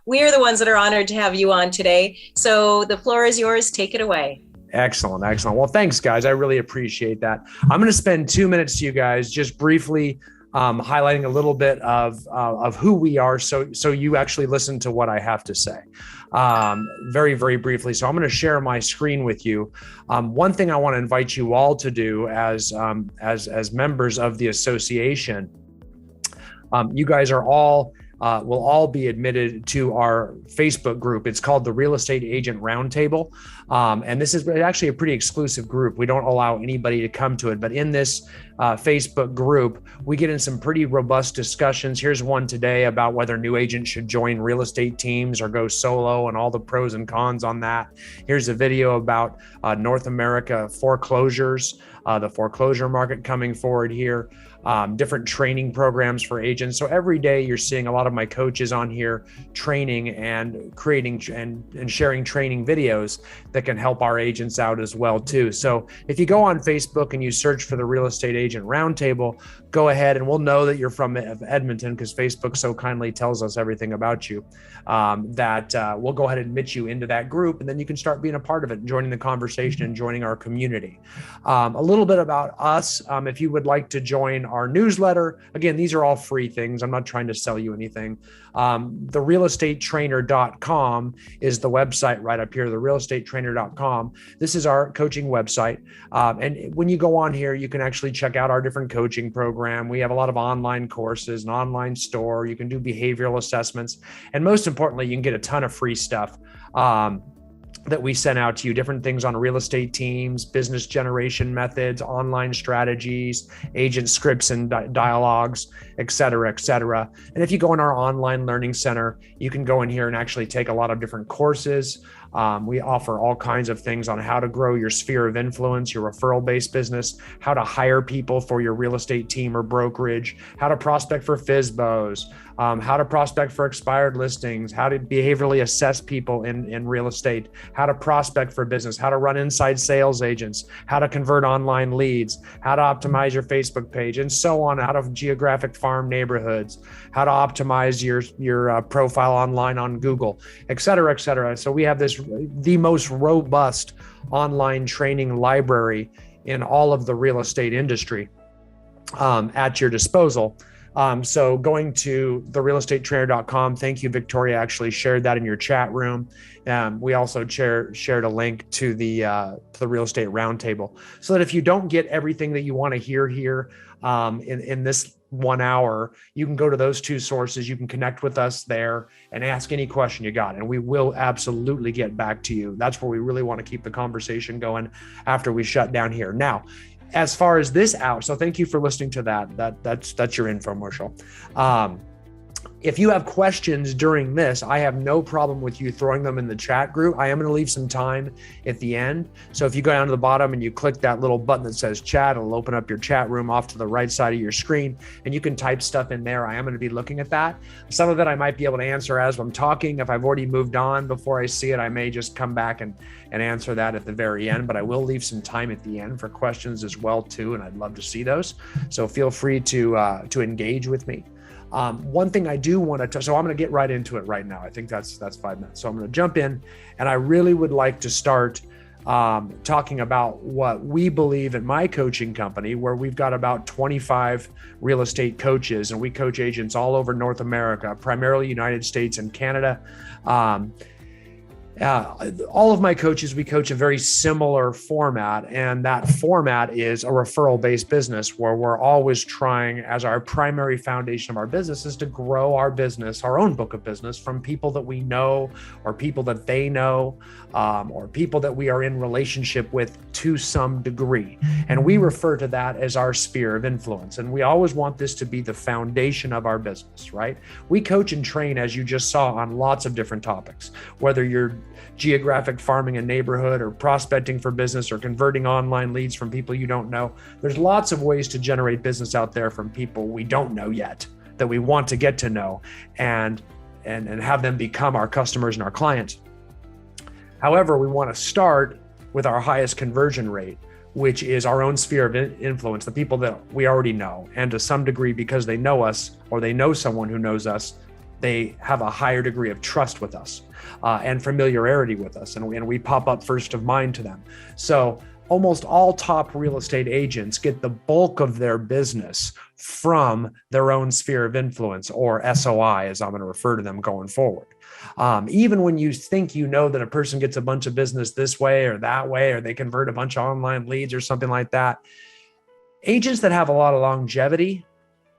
We are the ones that are honored to have you on today. So the floor is yours. Take it away. Excellent. Excellent. Well, thanks, guys. I really appreciate that. I'm going to spend 2 minutes to you guys just briefly highlighting a little bit of who we are, so you actually listen to what I have to say very, very briefly. So I'm going to share my screen with you. One thing I want to invite you all to do as members of the association, you guys are all will all be admitted to our Facebook group. It's called the Real Estate Agent Roundtable. And this is actually a pretty exclusive group. We don't allow anybody to come to it, but in this Facebook group, we get in some pretty robust discussions. Here's one today about whether new agents should join real estate teams or go solo and all the pros and cons on that. Here's a video about North America foreclosures, the foreclosure market coming forward here, different training programs for agents. So every day you're seeing a lot of my coaches on here training and creating and sharing training videos that can help our agents out as well too. So if you go on Facebook and you search for the Real Estate Agent Roundtable, go ahead and we'll know that you're from Edmonton because Facebook so kindly tells us everything about you, that we'll go ahead and admit you into that group, and then you can start being a part of it, joining the conversation and joining our community. A little bit about us. If you would like to join our newsletter, again, these are all free things. I'm not trying to sell you anything. TheRealEstateTrainer.com is the website right up here, TheRealEstateTrainer.com. This is our coaching website. And when you go on here, you can actually check out our different coaching program. We have a lot of online courses, an online store. You can do behavioral assessments. And most importantly, you can get a ton of free stuff that we sent out to you, different things on real estate teams, business generation methods, online strategies, agent scripts and dialogues, et cetera, et cetera. And if you go in our online learning center, you can go in here and actually take a lot of different courses. We offer all kinds of things on how to grow your sphere of influence, your referral-based business, how to hire people for your real estate team or brokerage, how to prospect for FSBOs, how to prospect for expired listings, how to behaviorally assess people in real estate, how to prospect for business, how to run inside sales agents, how to convert online leads, how to optimize your Facebook page, and so on, how to geographic farm neighborhoods, how to optimize your profile online on Google, et cetera, et cetera. So we have the most robust online training library in all of the real estate industry at your disposal. So going to therealestatetrainer.com, thank you, Victoria, actually shared that in your chat room. We also shared a link to the Real Estate Roundtable, so that if you don't get everything that you want to hear here in this 1 hour, you can go to those two sources. You can connect with us there and ask any question you got, and we will absolutely get back to you. That's where we really want to keep the conversation going after we shut down here. Now, as far as this out, so thank you for listening to that. That's your infomercial. If you have questions during this, I have no problem with you throwing them in the chat group. I am going to leave some time at the end. So if you go down to the bottom and you click that little button that says chat, it'll open up your chat room off to the right side of your screen, and you can type stuff in there. I am going to be looking at that. Some of it I might be able to answer as I'm talking. If I've already moved on before I see it, I may just come back and answer that at the very end, but I will leave some time at the end for questions as well too, and I'd love to see those. So feel free to engage with me. One thing I do want to, so I'm going to get right into it right now. I think that's 5 minutes. So I'm going to jump in, and I really would like to start talking about what we believe in my coaching company, where we've got about 25 real estate coaches, and we coach agents all over North America, primarily United States and Canada. All of my coaches, we coach a very similar format, and that format is a referral-based business where we're always trying, as our primary foundation of our business, is to grow our business, our own book of business, from people that we know or people that they know, or people that we are in relationship with to some degree. And we refer to that as our sphere of influence. And we always want this to be the foundation of our business, right? We coach and train, as you just saw, on lots of different topics, whether you're geographic farming a neighborhood or prospecting for business or converting online leads from people you don't know. There's lots of ways to generate business out there from people we don't know yet that we want to get to know and have them become our customers and our clients. However, we want to start with our highest conversion rate, which is our own sphere of influence, the people that we already know. And to some degree, because they know us or they know someone who knows us, they have a higher degree of trust with us and familiarity with us. And we pop up first of mind to them. So almost all top real estate agents get the bulk of their business from their own sphere of influence, or SOI, as I'm going to refer to them going forward. Even when you think you know that a person gets a bunch of business this way or that way, or they convert a bunch of online leads or something like that, agents that have a lot of longevity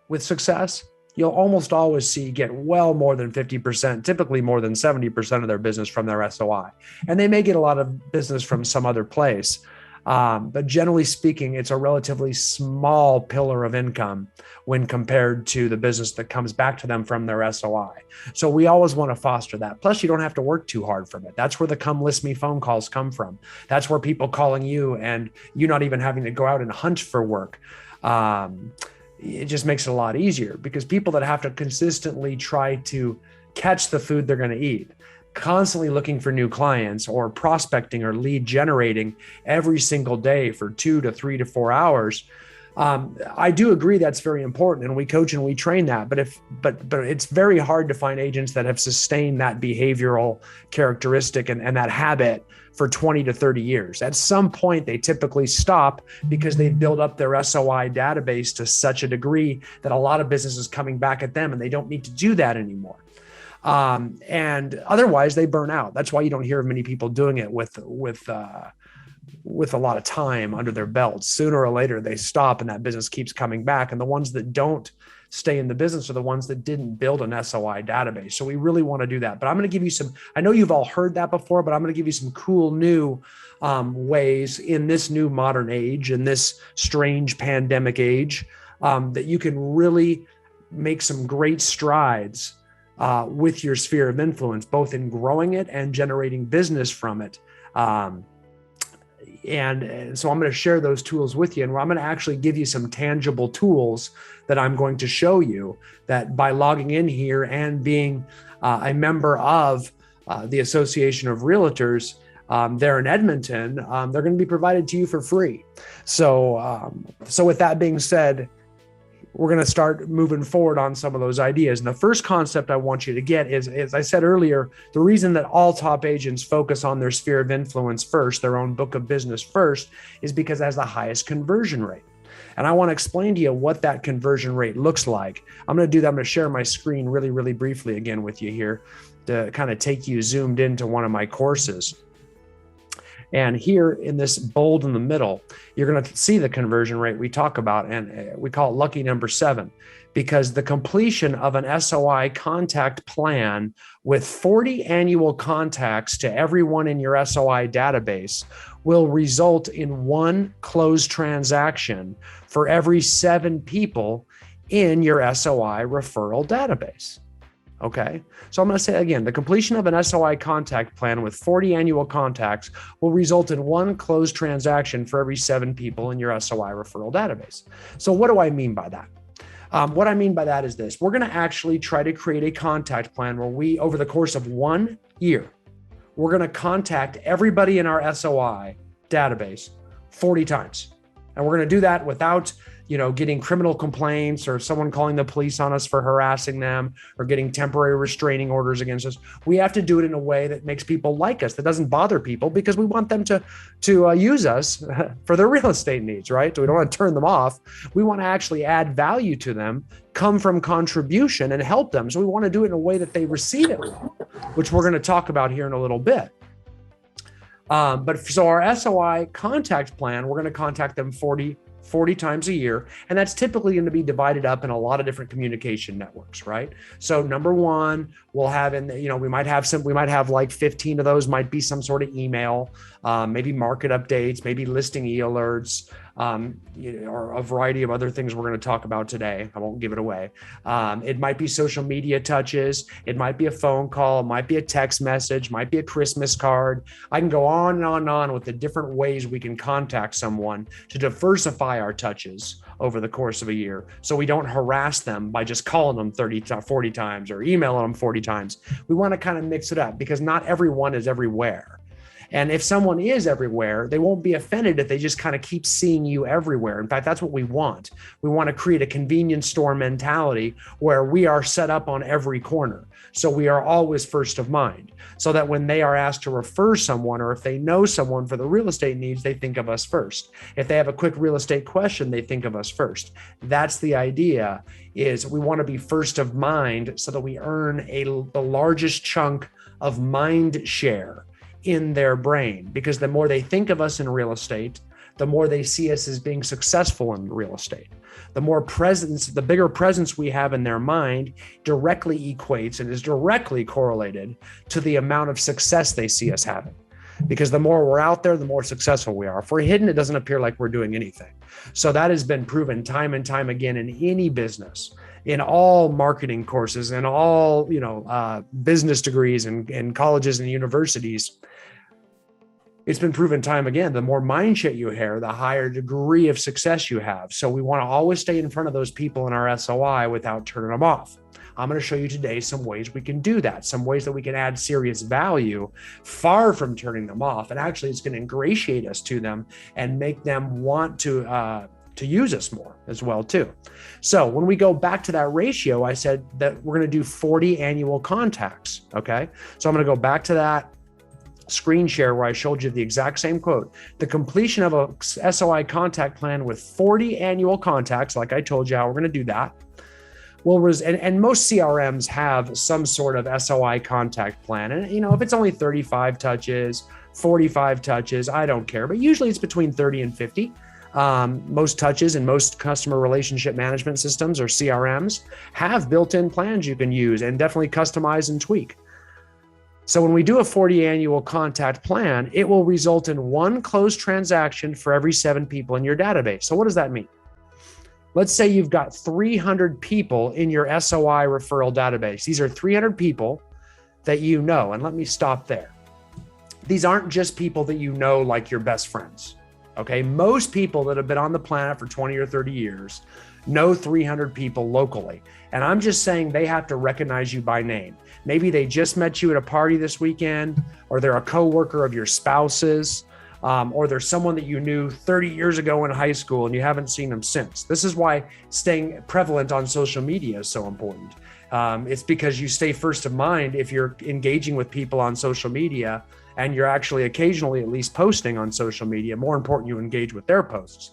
with success, you'll almost always see get well more than 50%, typically more than 70% of their business from their SOI. And they may get a lot of business from some other place. But generally speaking, it's a relatively small pillar of income when compared to the business that comes back to them from their SOI. So we always want to foster that. Plus, you don't have to work too hard from it. That's where the come list me phone calls come from. That's where people calling you and you not even having to go out and hunt for work. It just makes it a lot easier, because people that have to consistently try to catch the food they're going to eat, constantly looking for new clients or prospecting or lead generating every single day for 2 to 3 to 4 hours. I do agree that's very important, and we coach and we train that. But it's very hard to find agents that have sustained that behavioral characteristic and that habit for 20 to 30 years. At some point, they typically stop because they've built up their SOI database to such a degree that a lot of business is coming back at them, and they don't need to do that anymore. And otherwise they burn out. That's why you don't hear of many people doing it with a lot of time under their belts. Sooner or later they stop and that business keeps coming back. And the ones that don't stay in the business are the ones that didn't build an SOI database. So we really want to do that. But I'm going to give you some, I know you've all heard that before, but I'm going to give you some cool new ways in this new modern age, in this strange pandemic age, that you can really make some great strides with your sphere of influence, both in growing it and generating business from it. And so I'm going to share those tools with you. And I'm going to actually give you some tangible tools that I'm going to show you that by logging in here and being a member of the Association of Realtors there in Edmonton, they're going to be provided to you for free. So with that being said, we're going to start moving forward on some of those ideas. And the first concept I want you to get is, as I said earlier, the reason that all top agents focus on their sphere of influence first, their own book of business first, is because it has the highest conversion rate. And I want to explain to you what that conversion rate looks like. I'm going to do that. I'm going to share my screen really, really briefly again with you here to kind of take you zoomed into one of my courses. And here in this bold in the middle, you're going to see the conversion rate we talk about, and we call it lucky number 7, because the completion of an SOI contact plan with 40 annual contacts to everyone in your SOI database will result in 1 closed transaction for every 7 people in your SOI referral database. Okay, so I'm going to say again, the completion of an SOI contact plan with 40 annual contacts will result in 1 closed transaction for every 7 people in your SOI referral database. So what do I mean by that? What I mean by that is this: we're going to actually try to create a contact plan where we, over the course of 1 year, we're going to contact everybody in our SOI database 40 times. And we're going to do that without getting criminal complaints or someone calling the police on us for harassing them or getting temporary restraining orders against us. We have to do it in a way that makes people like us, that doesn't bother people, because we want them to use us for their real estate needs, right? So we don't want to turn them off. We want to actually add value to them, come from contribution, and help them. So we want to do it in a way that they receive it well, which we're going to talk about here in a little bit. So our SOI contact plan, we're going to contact them 40 times a year. And that's typically going to be divided up in a lot of different communication networks, right? So number 1, we'll have we might have like 15 of those might be some sort of email, maybe market updates, maybe listing e-alerts, or a variety of other things we're going to talk about today. I won't give it away. It might be social media touches. It might be a phone call. It might be a text message, might be a Christmas card. I can go on and on and on with the different ways we can contact someone to diversify our touches over the course of a year, so we don't harass them by just calling them 40 times or emailing them 40 times. We want to kind of mix it up, because not everyone is everywhere. And if someone is everywhere, they won't be offended if they just kind of keep seeing you everywhere. In fact, that's what we want. We want to create a convenience store mentality where we are set up on every corner. So we are always first of mind, so that when they are asked to refer someone, or if they know someone for the real estate needs, they think of us first. If they have a quick real estate question, they think of us first. That's the idea, is we want to be first of mind so that we earn the largest chunk of mind share in their brain, because the more they think of us in real estate, the more they see us as being successful in real estate. The more presence, the bigger presence we have in their mind directly equates and is directly correlated to the amount of success they see us having. Because the more we're out there, the more successful we are. If we're hidden, it doesn't appear like we're doing anything. So that has been proven time and time again in any business, in all marketing courses, and all business degrees and colleges and universities. It's been proven time again, the more mind share you have, the higher degree of success you have. So we want to always stay in front of those people in our SOI without turning them off. I'm going to show you today some ways we can do that, some ways that we can add serious value far from turning them off. And actually, it's going to ingratiate us to them and make them want to use us more as well too. So when we go back to that ratio, I said that we're going to do 40 annual contacts. Okay. So I'm going to go back to that screen share where I showed you the exact same quote. The completion of a SOI contact plan with 40 annual contacts, like I told you how we're going to do that, and most CRMs have some sort of SOI contact plan. And if it's only 35 touches, 45 touches, I don't care, but usually it's between 30 and 50. Most touches and most customer relationship management systems, or CRMs, have built-in plans you can use and definitely customize and tweak. So when we do a 40 annual contact plan, it will result in one closed transaction for every 7 people in your database. So what does that mean? Let's say you've got 300 people in your SOI referral database. These are 300 people that you know. And let me stop there. These aren't just people that you know like your best friends. Okay. Most people that have been on the planet for 20 or 30 years know 300 people locally. And I'm just saying they have to recognize you by name. Maybe they just met you at a party this weekend, or they're a coworker of your spouse's, or there's someone that you knew 30 years ago in high school and you haven't seen them since. This is why staying prevalent on social media is so important. It's because you stay first of mind if you're engaging with people on social media, and you're actually occasionally at least posting on social media. More important, you engage with their posts.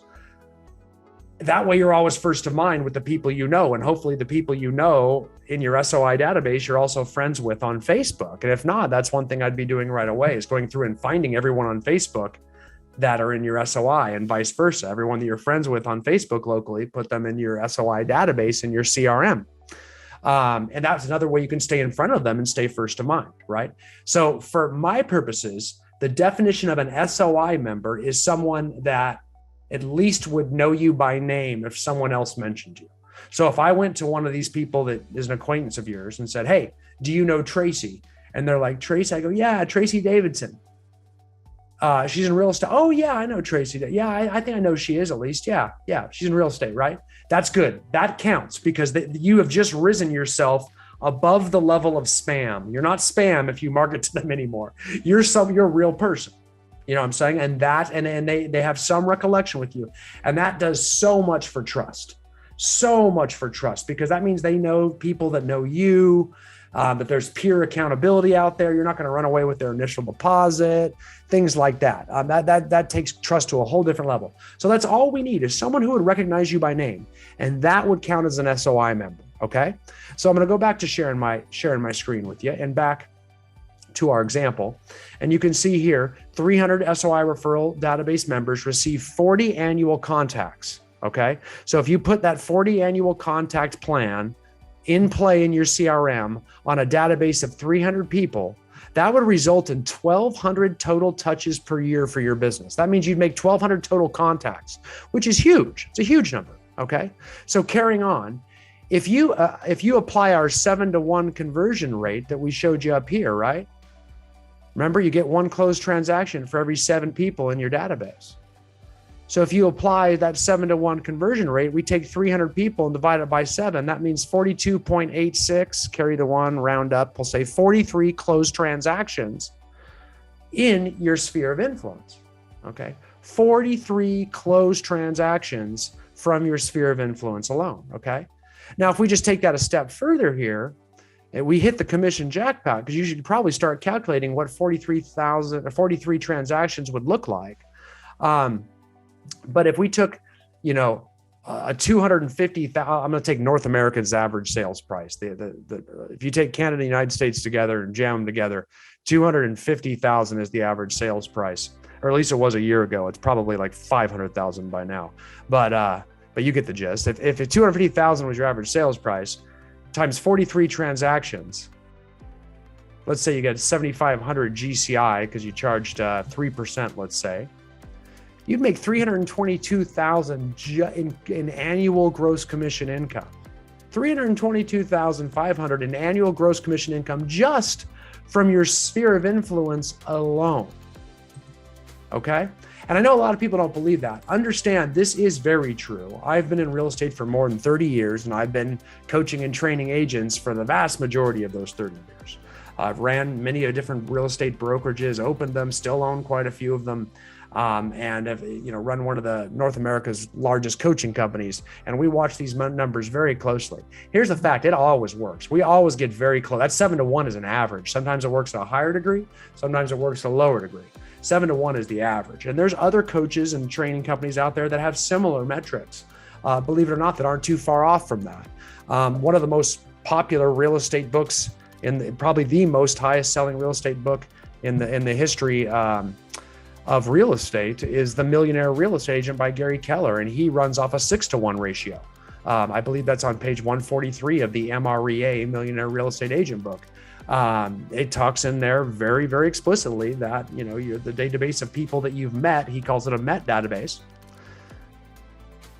That way you're always first of mind with the people you know, and hopefully the people you know in your SOI database you're also friends with on Facebook. And if not, that's one thing I'd be doing right away, is going through and finding everyone on Facebook that are in your SOI, and vice versa. Everyone that you're friends with on Facebook locally, put them in your SOI database in your CRM. And that's another way you can stay in front of them and stay first of mind, right? So for my purposes, the definition of an SOI member is someone that at least would know you by name if someone else mentioned you. So if I went to one of these people that is an acquaintance of yours and said, "Hey, do you know Tracy?" And they're like, "Tracy?" I go, "Yeah, Tracy Davidson. She's in real estate." "Oh yeah, I know Tracy. Yeah, I think I know she is at least. Yeah, she's in real estate, right?" That's good. That counts, because you have just risen yourself above the level of spam. You're not spam if you market to them anymore. You're a real person. You know what I'm saying? And they have some recollection with you. And that does so much for trust, because that means they know people that know you, that there's peer accountability out there. You're not going to run away with their initial deposit, things like that. That takes trust to a whole different level. So that's all we need, is someone who would recognize you by name. And that would count as an SOI member. Okay. So I'm going to go back to sharing my screen with you, and back to our example. And you can see here, 300 SOI referral database members receive 40 annual contacts. Okay. So if you put that 40 annual contact plan in play in your CRM on a database of 300 people, that would result in 1,200 total touches per year for your business. That means you'd make 1,200 total contacts, which is huge. It's a huge number. Okay. So carrying on, if you apply our 7-to-1 conversion rate that we showed you up here, right? Remember, you get one closed transaction for every 7 people in your database. So if you apply that 7-to-1 conversion rate, we take 300 people and divide it by 7. That means 42.86, carry the 1, round up, we'll say 43 closed transactions in your sphere of influence. Okay. 43 closed transactions from your sphere of influence alone. Okay. Now, if we just take that a step further here, and we hit the commission jackpot, because you should probably start calculating what 43 transactions would look like. But if we took, a 250,000, I'm going to take North America's average sales price. If you take Canada and the United States together and jam them together, 250,000 is the average sales price, or at least it was a year ago. It's probably like 500,000 by now. But you get the gist. If 250,000 was your average sales price, times 43 transactions, let's say you get 7,500 GCI because you charged 3%, let's say, you'd make 322,000 in annual gross commission income. 322,500 in annual gross commission income just from your sphere of influence alone. Okay? And I know a lot of people don't believe that. Understand, this is very true. I've been in real estate for more than 30 years, and I've been coaching and training agents for the vast majority of those 30 years. I've ran many different real estate brokerages, opened them, still own quite a few of them, and have run one of the North America's largest coaching companies. And we watch these numbers very closely. Here's the fact: it always works. We always get very close. That 7-to-1 is an average. Sometimes it works at a higher degree. Sometimes it works at a lower degree. 7-to-1 is the average. And there's other coaches and training companies out there that have similar metrics, believe it or not, that aren't too far off from that. One of the most popular real estate books, probably the most highest selling real estate book in the history of real estate, is The Millionaire Real Estate Agent by Gary Keller. And he runs off a 6-to-1 ratio. I believe that's on page 143 of the MREA Millionaire Real Estate Agent book. It talks in there very, very explicitly that, you're the database of people that you've met. He calls it a MET database.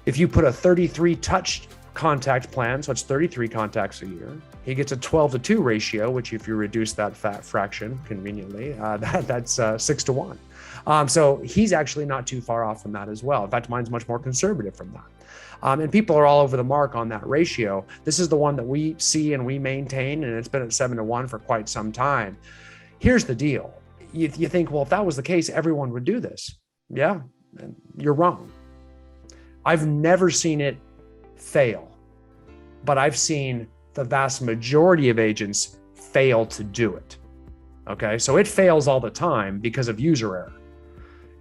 If you put a 33 touch contact plan, so it's 33 contacts a year, he gets a 12-to-2 ratio, which if you reduce that fraction conveniently, that's 6-to-1. So he's actually not too far off from that as well. In fact, mine's much more conservative from that. And people are all over the mark on that ratio. This is the one that we see and we maintain, and it's been at 7-to-1 for quite some time. Here's the deal. You think, well, if that was the case, everyone would do this. Yeah, you're wrong. I've never seen it fail, but I've seen the vast majority of agents fail to do it. Okay, so it fails all the time because of user error.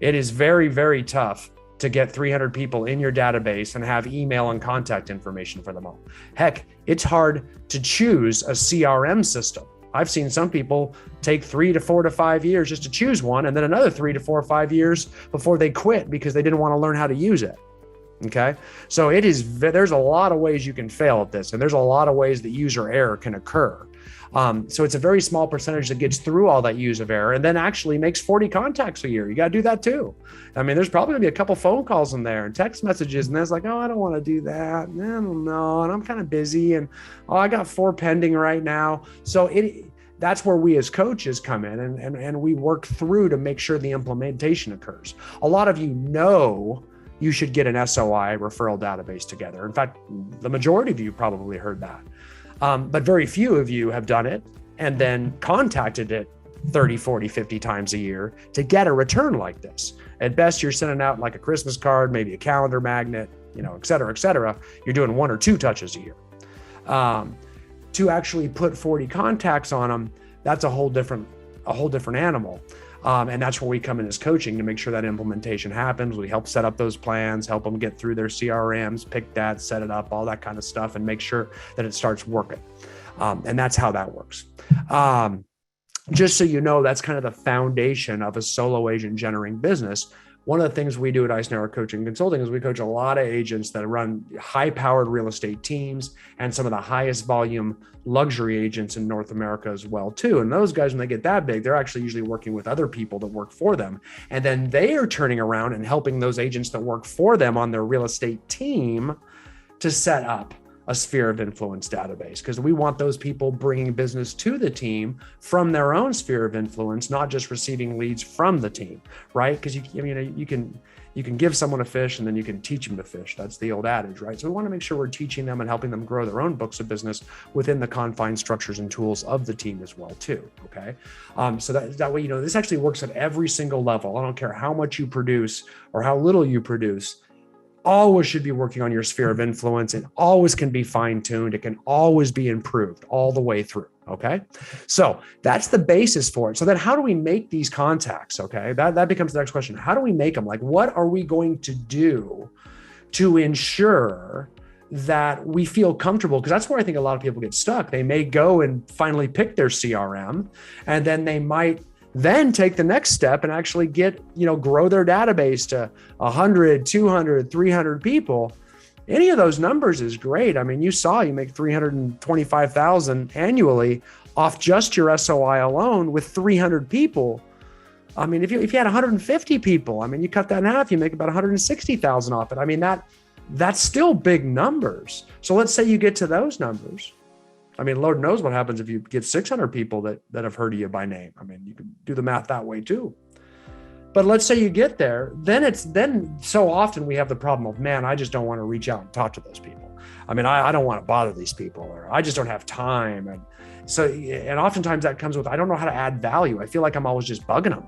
It is very, very tough to get 300 people in your database and have email and contact information for them all. Heck, it's hard to choose a CRM system. I've seen some people take 3 to 4 to 5 years just to choose one, and then another 3 to 4 or 5 years before they quit because they didn't want to learn how to use it. Okay, so there's a lot of ways you can fail at this, and there's a lot of ways that user error can occur. So it's a very small percentage that gets through all that user error and then actually makes 40 contacts a year. You got to do that too. I mean, there's probably gonna be a couple phone calls in there and text messages, and then it's like, oh, I don't want to do that. I don't know, and I'm kind of busy, and I got 4 pending right now. So that's where we as coaches come in and we work through to make sure the implementation occurs. A lot of you should get an SOI referral database together. In fact, the majority of you probably heard that. But very few of you have done it and then contacted it 30, 40, 50 times a year to get a return like this. At best, you're sending out like a Christmas card, maybe a calendar magnet, et cetera, et cetera. You're doing 1 or 2 touches a year. To actually put 40 contacts on them, that's a whole different animal. And that's where we come in as coaching to make sure that implementation happens. We help set up those plans, help them get through their CRMs, pick that, set it up, all that kind of stuff, and make sure that it starts working. And that's how that works. Just so you know, that's kind of the foundation of a solo agent generating business. One of the things we do at Icenhower Coaching and Consulting is we coach a lot of agents that run high-powered real estate teams and some of the highest volume luxury agents in North America as well too. And those guys, when they get that big, they're actually usually working with other people that work for them. And then they are turning around and helping those agents that work for them on their real estate team to set up a sphere of influence database, because we want those people bringing business to the team from their own sphere of influence, not just receiving leads from the team, right? Because you can give someone a fish and then you can teach them to fish. That's the old adage, right? So we want to make sure we're teaching them and helping them grow their own books of business within the confined structures and tools of the team as well too, okay? So that way, this actually works at every single level. I don't care how much you produce or how little you produce. Always should be working on your sphere of influence. It always can be fine-tuned. It can always be improved all the way through. Okay. So that's the basis for it. So then how do we make these contacts? Okay. That becomes the next question. How do we make them? Like, what are we going to do to ensure that we feel comfortable? Because that's where I think a lot of people get stuck. They may go and finally pick their CRM, and then they might then take the next step and actually grow their database to 100, 200, 300 people. Any of those numbers is great. I mean, you make 325,000 annually off just your SOI alone with 300 people. I mean, if you had 150 people, I mean, you cut that in half, you make about 160,000 off it. I mean, that's still big numbers. So let's say you get to those numbers. I mean, Lord knows what happens if you get 600 people that have heard of you by name. I mean, you can do the math that way too. But let's say you get there, then so often we have the problem of, man, I just don't want to reach out and talk to those people. I mean, I don't want to bother these people, or I just don't have time. And oftentimes that comes with, I don't know how to add value. I feel like I'm always just bugging them.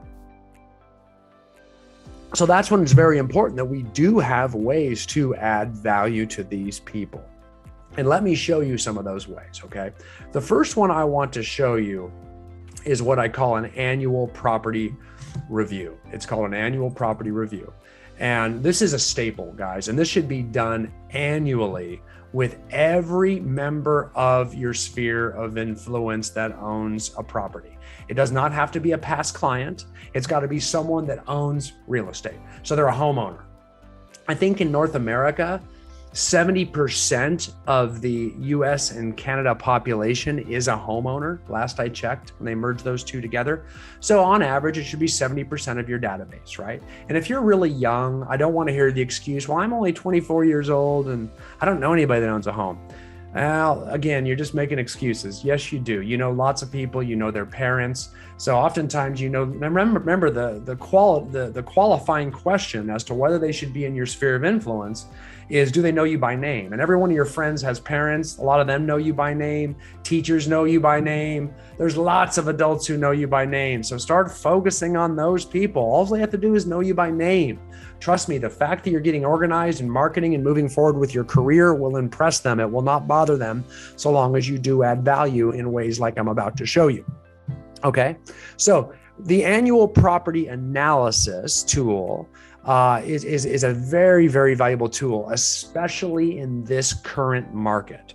So that's when it's very important that we do have ways to add value to these people. And let me show you some of those ways, okay? The first one I want to show you is what I call an annual property review. It's called an annual property review. And this is a staple, guys, and this should be done annually with every member of your sphere of influence that owns a property. It does not have to be a past client. It's got to be someone that owns real estate. So they're a homeowner. I think in North America, 70% of the US and Canada population is a homeowner, last I checked, when they merged those two together. So on average, it should be 70% of your database, right? And if you're really young, I don't want to hear the excuse, well, I'm only 24 years old and I don't know anybody that owns a home. Well, again, you're just making excuses. Yes, you do. You know lots of people, you know their parents. So oftentimes, remember the qualifying question as to whether they should be in your sphere of influence is, do they know you by name? And every one of your friends has parents. A lot of them know you by name. Teachers know you by name. There's lots of adults who know you by name. So start focusing on those people. All they have to do is know you by name. Trust me, the fact that you're getting organized and marketing and moving forward with your career will impress them. It will not bother them so long as you do add value in ways like I'm about to show you. Okay, so the annual property analysis tool is a very, very valuable tool, especially in this current market.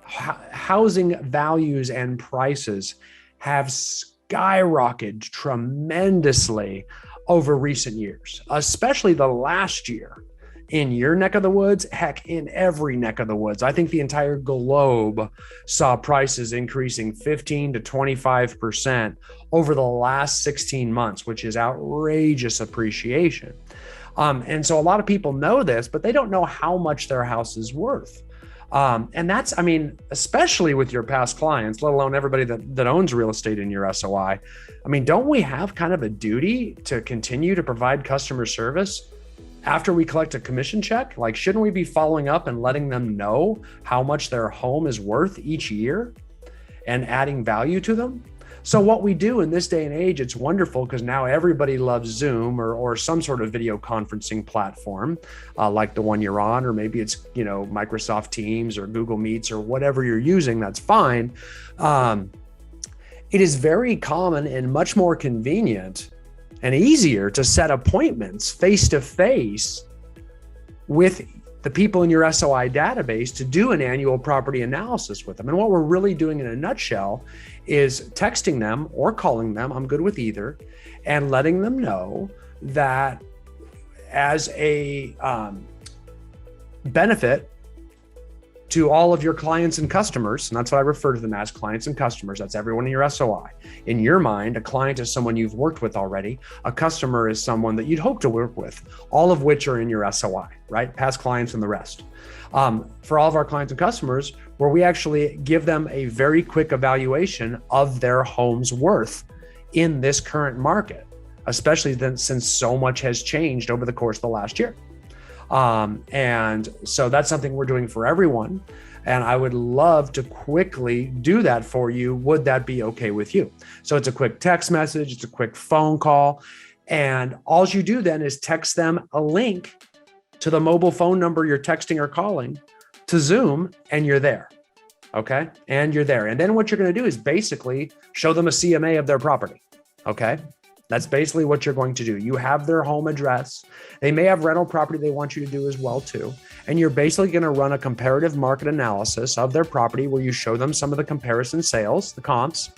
Housing values and prices have skyrocketed tremendously over recent years, especially the last year. In your neck of the woods, heck, in every neck of the woods. I think the entire globe saw prices increasing 15 to 25% over the last 16 months, which is outrageous appreciation. And so a lot of people know this, but they don't know how much their house is worth. And that's, I mean, especially with your past clients, let alone everybody that owns real estate in your SOI. I mean, don't we have kind of a duty to continue to provide customer service after we collect a commission check? Like, shouldn't we be following up and letting them know how much their home is worth each year and adding value to them? So what we do in this day and age, it's wonderful because now everybody loves Zoom or some sort of video conferencing platform like the one you're on, or maybe it's, Microsoft Teams or Google Meets or whatever you're using, that's fine. It is very common and much more convenient and easier to set appointments face-to-face with the people in your SOI database to do an annual property analysis with them. And what we're really doing in a nutshell is texting them or calling them, I'm good with either, and letting them know that as a benefit to all of your clients and customers, and that's what I refer to them as, clients and customers. That's everyone in your SOI. In your mind, a client is someone you've worked with already. A customer is someone that you'd hope to work with, all of which are in your SOI, right? Past clients and the rest. For all of our clients and customers, where we actually give them a very quick evaluation of their home's worth in this current market, especially since so much has changed over the course of the last year. And so that's something we're doing for everyone. And I would love to quickly do that for you. Would that be okay with you? So it's a quick text message, it's a quick phone call. And all you do then is text them a link to the mobile phone number you're texting or calling to Zoom, and you're there. Okay. And you're there. And then what you're going to do is basically show them a CMA of their property. Okay. That's basically what you're going to do. You have their home address. They may have rental property they want you to do as well too. And you're basically going to run a comparative market analysis of their property where you show them some of the comparison sales, the comps,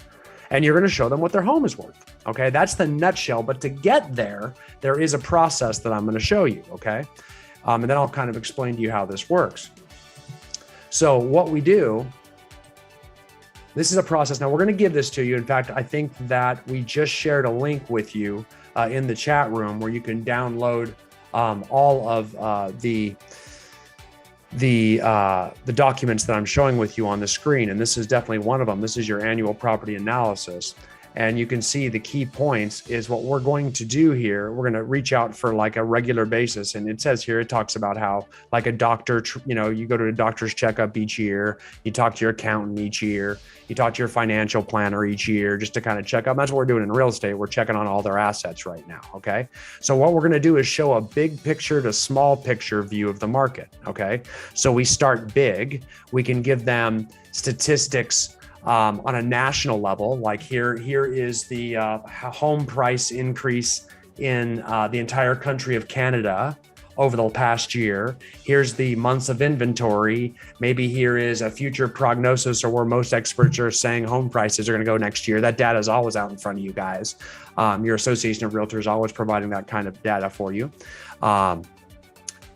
and you're going to show them what their home is worth. Okay. That's the nutshell. But to get there, there is a process that I'm going to show you. Okay. And then I'll kind of explain to you how this works. So what we do, this is a process. Now we're going to give this to you. In fact, I think that we just shared a link with you in the chat room where you can download all of the documents that I'm showing with you on the screen. And this is definitely one of them. This is your annual property analysis. And you can see the key points is what we're going to do here. We're going to reach out for like a regular basis. And it says here, it talks about how like a doctor, you go to a doctor's checkup each year, you talk to your accountant each year, you talk to your financial planner each year, just to kind of check up. That's what we're doing in real estate. We're checking on all their assets right now. Okay. So what we're going to do is show a big picture to small picture view of the market. Okay. So we start big. We can give them statistics on a national level, like here is the home price increase in the entire country of Canada over the past year. Here's the months of inventory. Maybe here is a future prognosis or where most experts are saying home prices are going to go next year. That data is always out in front of you guys. Your Association of Realtors is always providing that kind of data for you.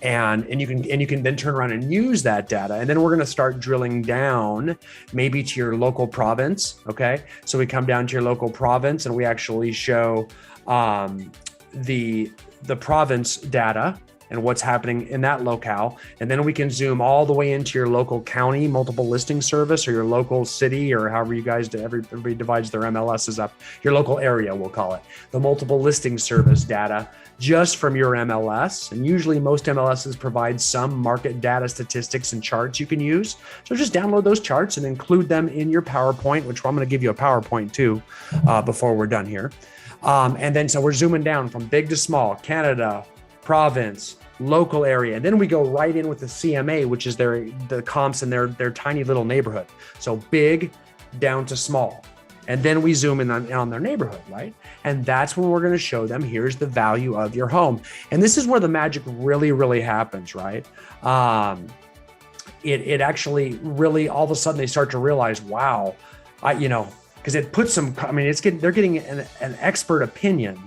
And you can then turn around and use that data. And then we're going to start drilling down maybe to your local province. Okay. So we come down to your local province and we actually show the province data and what's happening in that locale. And then we can zoom all the way into your local county, multiple listing service, or your local city, or however you guys do, everybody divides their MLSs up, your local area, we'll call it, the multiple listing service data just from your MLS. And usually most MLSs provide some market data statistics and charts you can use. So just download those charts and include them in your PowerPoint, which I'm going to give you a PowerPoint too before we're done here. And then so we're zooming down from big to small, Canada, province, local area. And then we go right in with the CMA, which is the comps in their tiny little neighborhood. So big down to small. And then we zoom in on their neighborhood, right? And that's when we're going to show them, here's the value of your home. And this is where the magic really, really happens, right? It actually really, all of a sudden they start to realize, wow, because it puts them, they're getting an expert opinion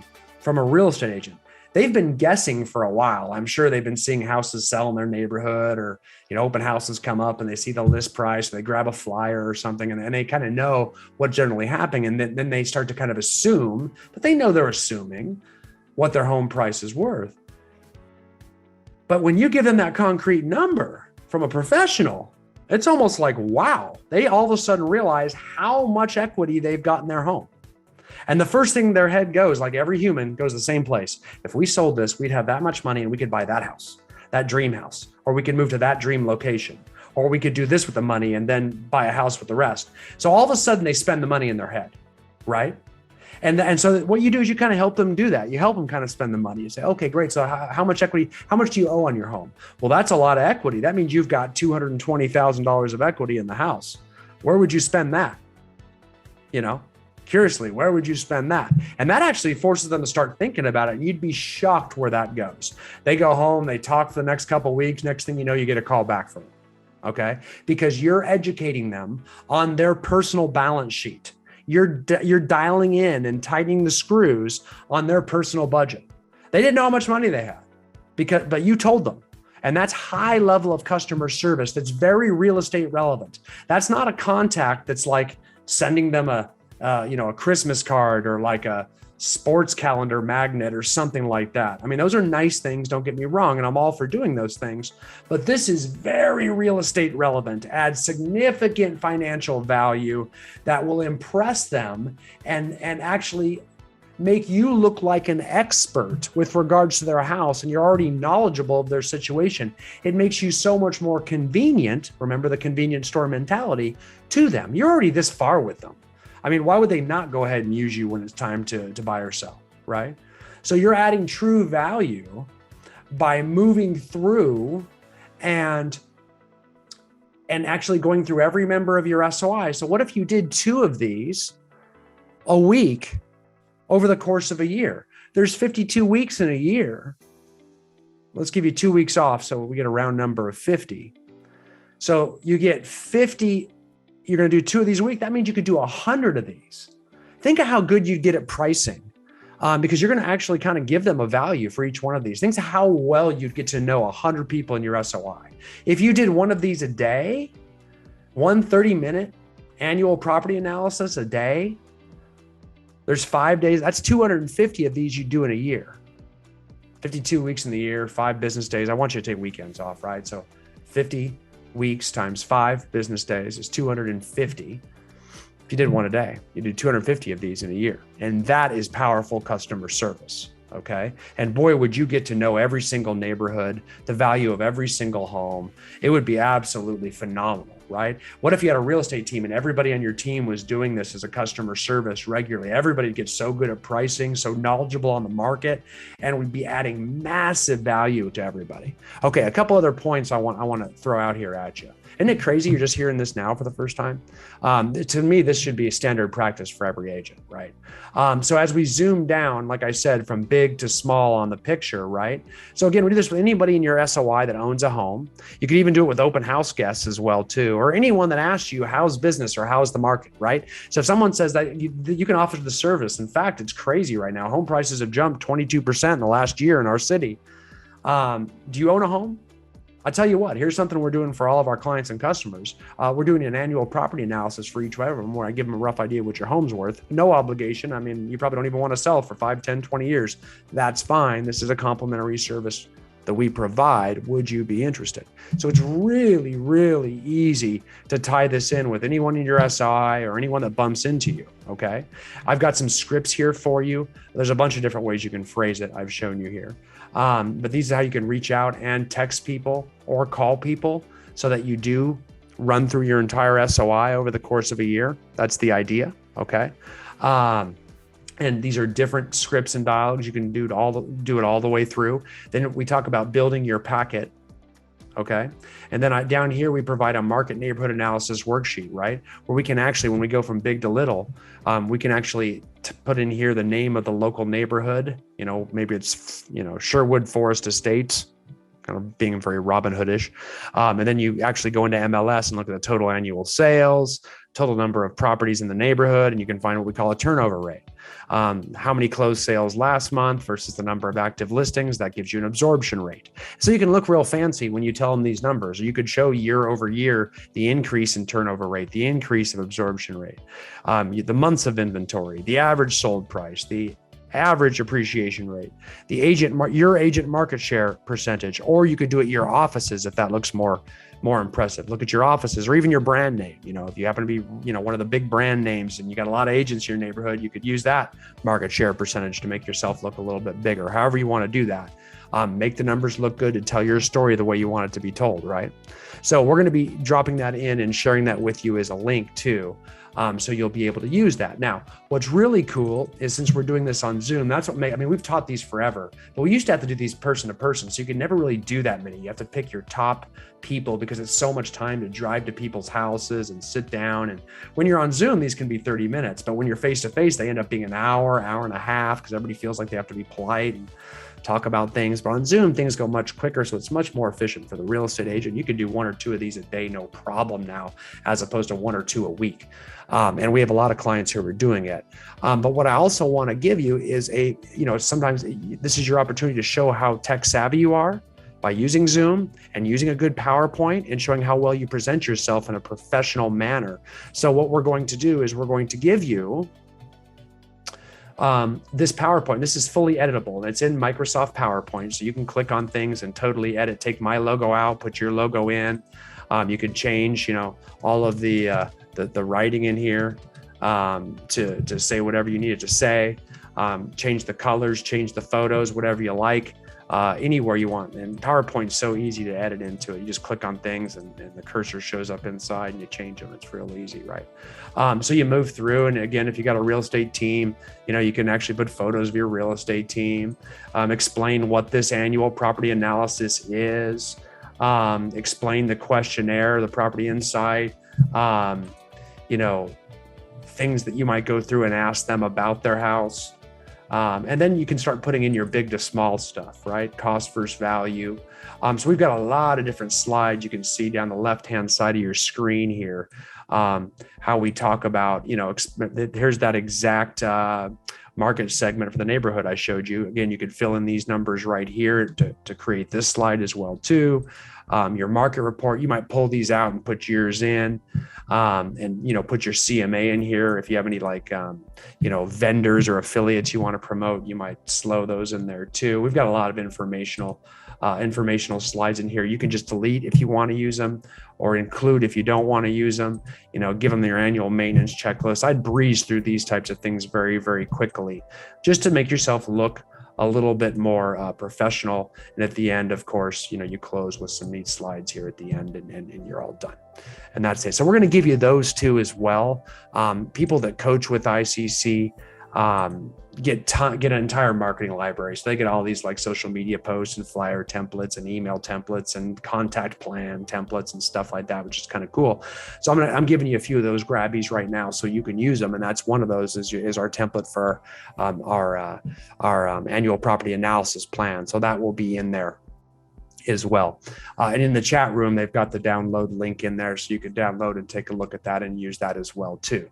from a real estate agent. They've been guessing for a while. I'm sure they've been seeing houses sell in their neighborhood, or open houses come up and they see the list price, they grab a flyer or something, and they kind of know what's generally happening. And then they start to kind of assume, but they know they're assuming what their home price is worth. But when you give them that concrete number from a professional, it's almost like, wow, they all of a sudden realize how much equity they've got in their home. And the first thing their head goes, like every human, goes the same place. If we sold this, we'd have that much money and we could buy that house, that dream house, or we could move to that dream location, or we could do this with the money and then buy a house with the rest. So all of a sudden they spend the money in their head, right? And so what you do is you kind of help them do that. You help them kind of spend the money. You say, okay, great. So how much equity, how much do you owe on your home? Well, that's a lot of equity. That means you've got $220,000 of equity in the house. Where would you spend that? Curiously, where would you spend that? And that actually forces them to start thinking about it. And you'd be shocked where that goes. They go home, they talk for the next couple of weeks. Next thing you know, you get a call back from them. Okay. Because you're educating them on their personal balance sheet. You're dialing in and tightening the screws on their personal budget. They didn't know how much money they had but you told them. And that's high level of customer service. That's very real estate relevant. That's not a contact that's like sending them a Christmas card or like a sports calendar magnet or something like that. I mean, those are nice things, don't get me wrong, and I'm all for doing those things, but this is very real estate relevant, adds significant financial value that will impress them and actually make you look like an expert with regards to their house, and you're already knowledgeable of their situation. It makes you so much more convenient, remember the convenience store mentality, to them. You're already this far with them. I mean, why would they not go ahead and use you when it's time to buy or sell, right? So you're adding true value by moving through and actually going through every member of your SOI. So what if you did 2 of these a week over the course of a year? There's 52 weeks in a year. Let's give you 2 weeks off, so we get a round number of 50. So you get 50. You're going to do 2 of these a week. That means you could do 100 of these. Think of how good you'd get at pricing, because you're going to actually kind of give them a value for each one of these. Think of how well you'd get to know 100 people in your SOI. If you did 1 of these a day, 1 30-minute annual property analysis a day, there's 5 days. That's 250 of these you do in a year. 52 weeks in the year, 5 business days. I want you to take weekends off, right? So 50 weeks times 5 business days is 250. If you did 1 a day, you do 250 of these in a year. And that is powerful customer service. Okay. And boy, would you get to know every single neighborhood, the value of every single home. It would be absolutely phenomenal, right? What if you had a real estate team and everybody on your team was doing this as a customer service regularly? Everybody gets so good at pricing, so knowledgeable on the market, and we'd be adding massive value to everybody. Okay. A couple other points I want to throw out here at you. Isn't it crazy you're just hearing this now for the first time? To me, this should be a standard practice for every agent, right? So as we zoom down, like I said, from big to small on the picture, right? So again, we do this with anybody in your SOI that owns a home. You could even do it with open house guests as well too, or anyone that asks you, how's business or how's the market, right? So if someone says that you can offer the service, in fact, it's crazy right now. Home prices have jumped 22% in the last year in our city. Do you own a home? I'll tell you what, here's something we're doing for all of our clients and customers. We're doing an annual property analysis for each one of them where I give them a rough idea what your home's worth. No obligation. I mean, you probably don't even want to sell for 5, 10, 20 years. That's fine. This is a complimentary service that we provide. Would you be interested? So it's really, really easy to tie this in with anyone in your SI or anyone that bumps into you. Okay. I've got some scripts here for you. There's a bunch of different ways you can phrase it. I've shown you here. But these are how you can reach out and text people or call people so that you do run through your entire SOI over the course of a year. That's the idea. Okay. And these are different scripts and dialogues. You can do it all the way through. Then we talk about building your packet. Okay. And then down here, we provide a market neighborhood analysis worksheet, right? Where we can actually, when we go from big to little, we can actually put in here the name of the local neighborhood. Maybe it's, Sherwood Forest Estates, kind of being very Robin Hoodish. And then you actually go into MLS and look at the total annual sales, total number of properties in the neighborhood, and you can find what we call a turnover rate. How many closed sales last month versus the number of active listings. That gives you an absorption rate. So you can look real fancy when you tell them these numbers. Or you could show year over year the increase in turnover rate, the increase of absorption rate, the months of inventory, the average sold price, the average appreciation rate, your agent market share percentage, or you could do it your offices if that looks more impressive. Look at your offices or even your brand name. If you happen to be, one of the big brand names and you got a lot of agents in your neighborhood, you could use that market share percentage to make yourself look a little bit bigger, however you want to do that. Make the numbers look good and tell your story the way you want it to be told, right? So we're going to be dropping that in and sharing that with you as a link too. So you'll be able to use that. Now, what's really cool is since we're doing this on Zoom, we've taught these forever, but we used to have to do these person to person. So you can never really do that many. You have to pick your top people because it's so much time to drive to people's houses and sit down. And when you're on Zoom, these can be 30 minutes, but when you're face to face, they end up being an hour and a half because everybody feels like they have to be polite and talk about things. But on Zoom, things go much quicker. So it's much more efficient for the real estate agent. You could do 1 or 2 of these a day, no problem now, as opposed to 1 or 2 a week. And we have a lot of clients who are doing it. But what I also want to give you is sometimes this is your opportunity to show how tech savvy you are. by using Zoom and using a good PowerPoint and showing how well you present yourself in a professional manner. So what we're going to do is we're going to give you this PowerPoint. This is fully editable and it's in Microsoft PowerPoint. So you can click on things and totally edit, take my logo out, put your logo in. You can change, all of the writing in here to say whatever you need it to say. Change the colors, change the photos, whatever you like. Anywhere you want. And PowerPoint's so easy to edit into it. You just click on things and the cursor shows up inside and you change them. It's real easy, right? So you move through, and again, if you got a real estate team, you can actually put photos of your real estate team, explain what this annual property analysis is, explain the questionnaire, the property insight, things that you might go through and ask them about their house. And then you can start putting in your big to small stuff, right? Cost versus value. So we've got a lot of different slides you can see down the left-hand side of your screen here. How we talk about, here's that exact market segment for the neighborhood I showed you. Again, you could fill in these numbers right here to create this slide as well too. Your market report, you might pull these out and put yours in, and put your CMA in here. If you have any vendors or affiliates you want to promote, you might slow those in there too. We've got a lot of informational slides in here. You can just delete if you want to use them, or include if you don't want to use them. Give them your annual maintenance checklist. I'd breeze through these types of things very, very quickly, just to make yourself look a little bit more professional. And at the end, of course, you close with some neat slides here at the end, and you're all done. And that's it. So we're going to give you those two as well. People that coach with ICC get an entire marketing library. So they get all these like social media posts and flyer templates and email templates and contact plan templates and stuff like that, which is kind of cool. So I'm giving you a few of those grabbies right now so you can use them. And that's one of those is our template for our annual property analysis plan. So that will be in there as well. And in the chat room, they've got the download link in there, so you can download and take a look at that and use that as well too.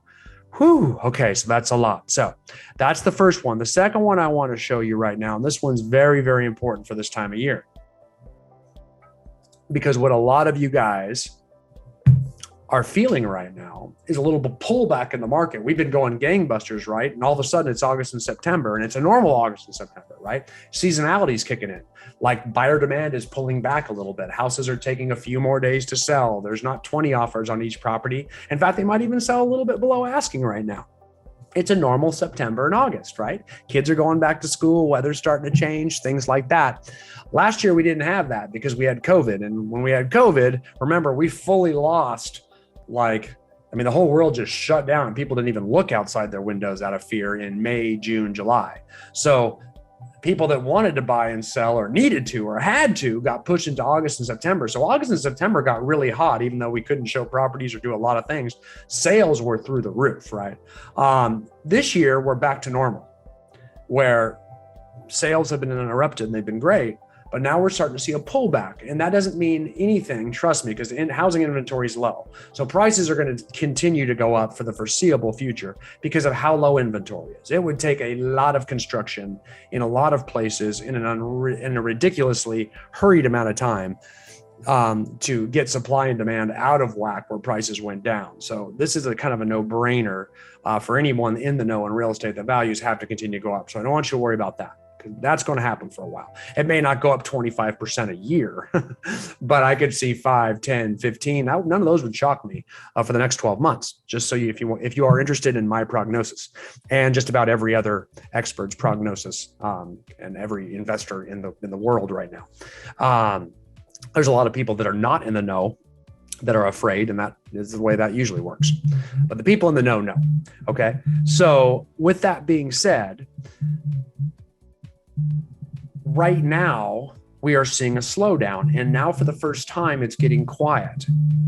Whew. Okay, so that's a lot. So that's the first one. The second one I want to show you right now, and this one's very, very important for this time of year, because what a lot of you guys are feeling right now is a little bit pullback in the market. We've been going gangbusters, right? And all of a sudden it's August and September, and it's a normal August and September, right? Seasonality is kicking in. Like buyer demand is pulling back a little bit. Houses are taking a few more days to sell. There's not 20 offers on each property. In fact, they might even sell a little bit below asking right now. It's a normal September and August, right? Kids are going back to school, weather's starting to change, things like that. Last year, we didn't have that because we had COVID. And when we had COVID, remember, we fully lost the whole world just shut down and people didn't even look outside their windows out of fear in May, June, July. So people that wanted to buy and sell or needed to or had to got pushed into August and September. So August and September got really hot, even though we couldn't show properties or do a lot of things. Sales were through the roof, right? This year, we're back to normal, where sales have been interrupted and they've been great. But now we're starting to see a pullback, and that doesn't mean anything, trust me, because housing inventory is low. So prices are going to continue to go up for the foreseeable future because of how low inventory is. It would take a lot of construction in a lot of places in a ridiculously hurried amount of time to get supply and demand out of whack where prices went down. So this is a kind of a no-brainer for anyone in the know in real estate that values have to continue to go up. So I don't want you to worry about that, because that's going to happen for a while. It may not go up 25% a year, but I could see 5, 10, 15. None of those would shock me for the next 12 months, just so if you are interested in my prognosis and just about every other expert's prognosis and every investor in the world right now. There's a lot of people that are not in the know that are afraid, and that is the way that usually works. But the people in the know. Okay. So with that being said, right now, we are seeing a slowdown, and now for the first time, it's getting quiet.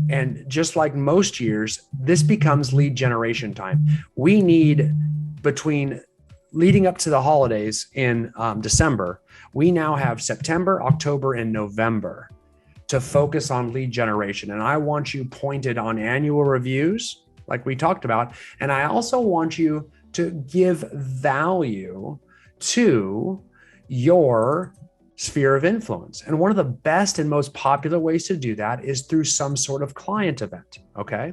And just like most years, this becomes lead generation time. We need, between leading up to the holidays in December, we now have September, October, and November to focus on lead generation. And I want you pointed on annual reviews, like we talked about. And I also want you to give value to your sphere of influence. And one of the best and most popular ways to do that is through some sort of client event. Okay.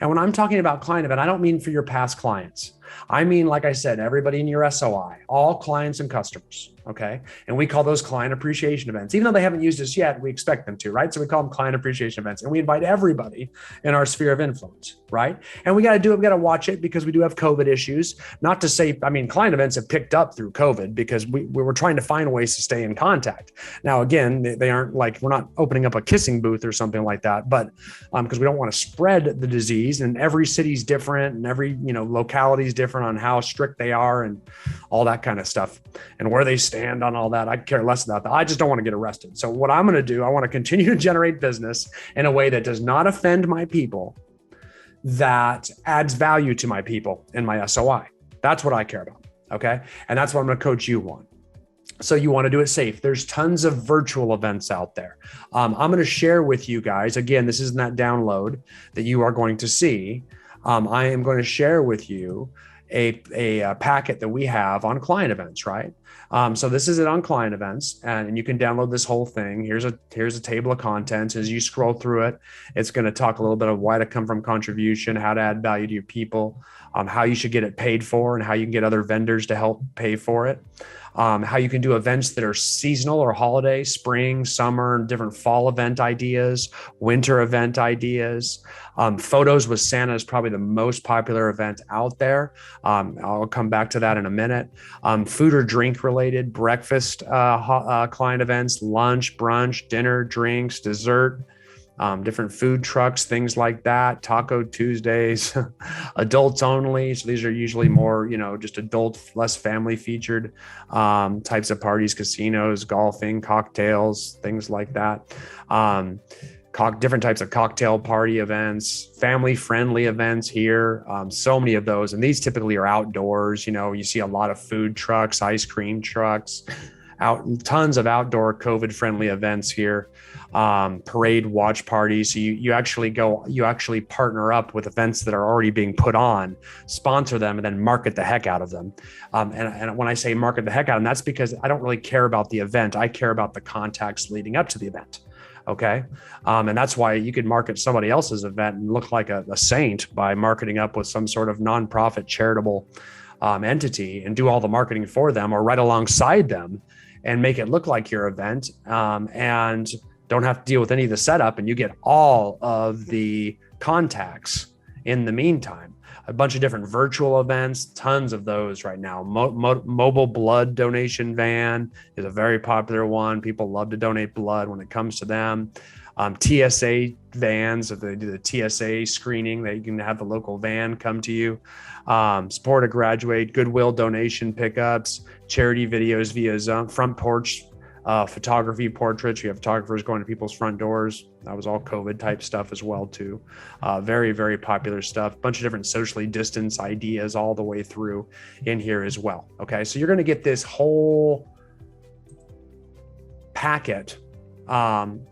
And when I'm talking about client event, I don't mean for your past clients. I mean, like I said, everybody in your SOI, all clients and customers. Okay. And we call those client appreciation events. Even though they haven't used us yet, we expect them to, right? So we call them client appreciation events, and we invite everybody in our sphere of influence, right? And we got to do it. We got to watch it because we do have COVID issues. Not to say, I mean, client events have picked up through COVID because we were trying to find ways to stay in contact. Now, again, they aren't like, we're not opening up a kissing booth or something like that, but because we don't want to spread the disease, and every city's different and every, locality is different on how strict they are and all that kind of stuff and where they stand on all that. I care less about that. I just don't want to get arrested. So what I'm going to do, I want to continue to generate business in a way that does not offend my people, that adds value to my people in my SOI. That's what I care about. Okay. And that's what I'm going to coach you on. So you want to do it safe. There's tons of virtual events out there. I'm going to share with you guys, again, this isn't that download that you are going to see. I am going to share with you a packet that we have on client events, right? So this is it on client events, and you can download this whole thing. Here's a table of contents. As you scroll through it, it's going to talk a little bit of why to come from contribution, how to add value to your people, how you should get it paid for, and how you can get other vendors to help pay for it. How you can do events that are seasonal or holiday, spring, summer, different fall event ideas, winter event ideas. Photos with Santa is probably the most popular event out there. I'll come back to that in a minute. Food or drink related, breakfast client events, lunch, brunch, dinner, drinks, dessert. Different food trucks, things like that, Taco Tuesdays, adults only. So these are usually more, just adult, less family featured types of parties, casinos, golfing, cocktails, things like that. Different types of cocktail party events, family friendly events here. So many of those. And these typically are outdoors. You see a lot of food trucks, ice cream trucks, tons of outdoor COVID friendly events here. Parade watch parties. So you actually partner up with events that are already being put on, sponsor them, and then market the heck out of them. And when I say market the heck out of them, that's because I don't really care about the event. I care about the contacts leading up to the event. Okay. And that's why you could market somebody else's event and look like a saint by marketing up with some sort of nonprofit charitable entity and do all the marketing for them or right alongside them and make it look like your event. And don't have to deal with any of the setup, and you get all of the contacts in the meantime. A bunch of different virtual events, tons of those right now. Mobile blood donation van is a very popular one. People love to donate blood when it comes to them. TSA vans, if they do the TSA screening, that you can have the local van come to you. Support a graduate, Goodwill donation pickups, charity videos via Zoom, front porch photography portraits. You have photographers going to people's front doors. That was all COVID type stuff as well too. Very, very popular stuff. Bunch of different socially distanced ideas all the way through in here as well. Okay, so you're going to get this whole packet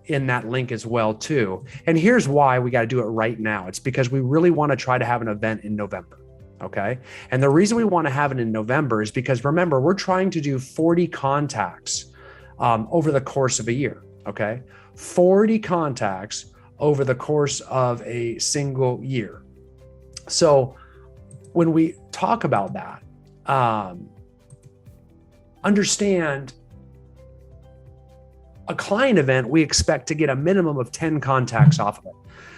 in that link as well too. And here's why we got to do it right now. It's because we really want to try to have an event in November. Okay. And the reason we want to have it in November is because, remember, we're trying to do 40 contacts over the course of a year. Okay. 40 contacts over the course of a single year. So when we talk about that, understand a client event, we expect to get a minimum of 10 contacts off of it.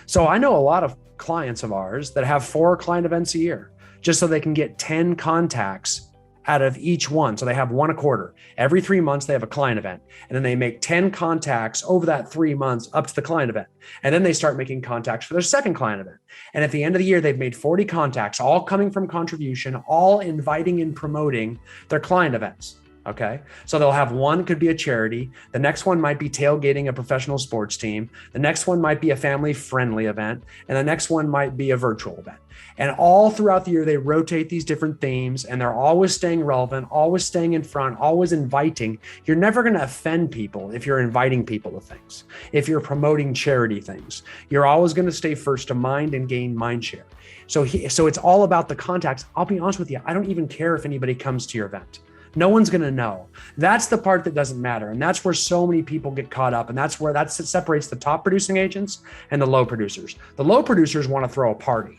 So I know a lot of clients of ours that have 4 client events a year, just so they can get 10 contacts out of each one. So they have one a quarter. Every 3 months, they have a client event. And then they make 10 contacts over that 3 months up to the client event. And then they start making contacts for their second client event. And at the end of the year, they've made 40 contacts, all coming from contribution, all inviting and promoting their client events. Okay. So they'll have one could be a charity. The next one might be tailgating a professional sports team. The next one might be a family friendly event. And the next one might be a virtual event. And all throughout the year, they rotate these different themes, and they're always staying relevant, always staying in front, always inviting. You're never going to offend people if you're inviting people to things. If you're promoting charity things, you're always going to stay first to mind and gain mind share. So it's all about the contacts. I'll be honest with you. I don't even care if anybody comes to your event. No one's going to know. That's the part that doesn't matter. And that's where so many people get caught up. And that's where that separates the top producing agents and the low producers. The low producers want to throw a party.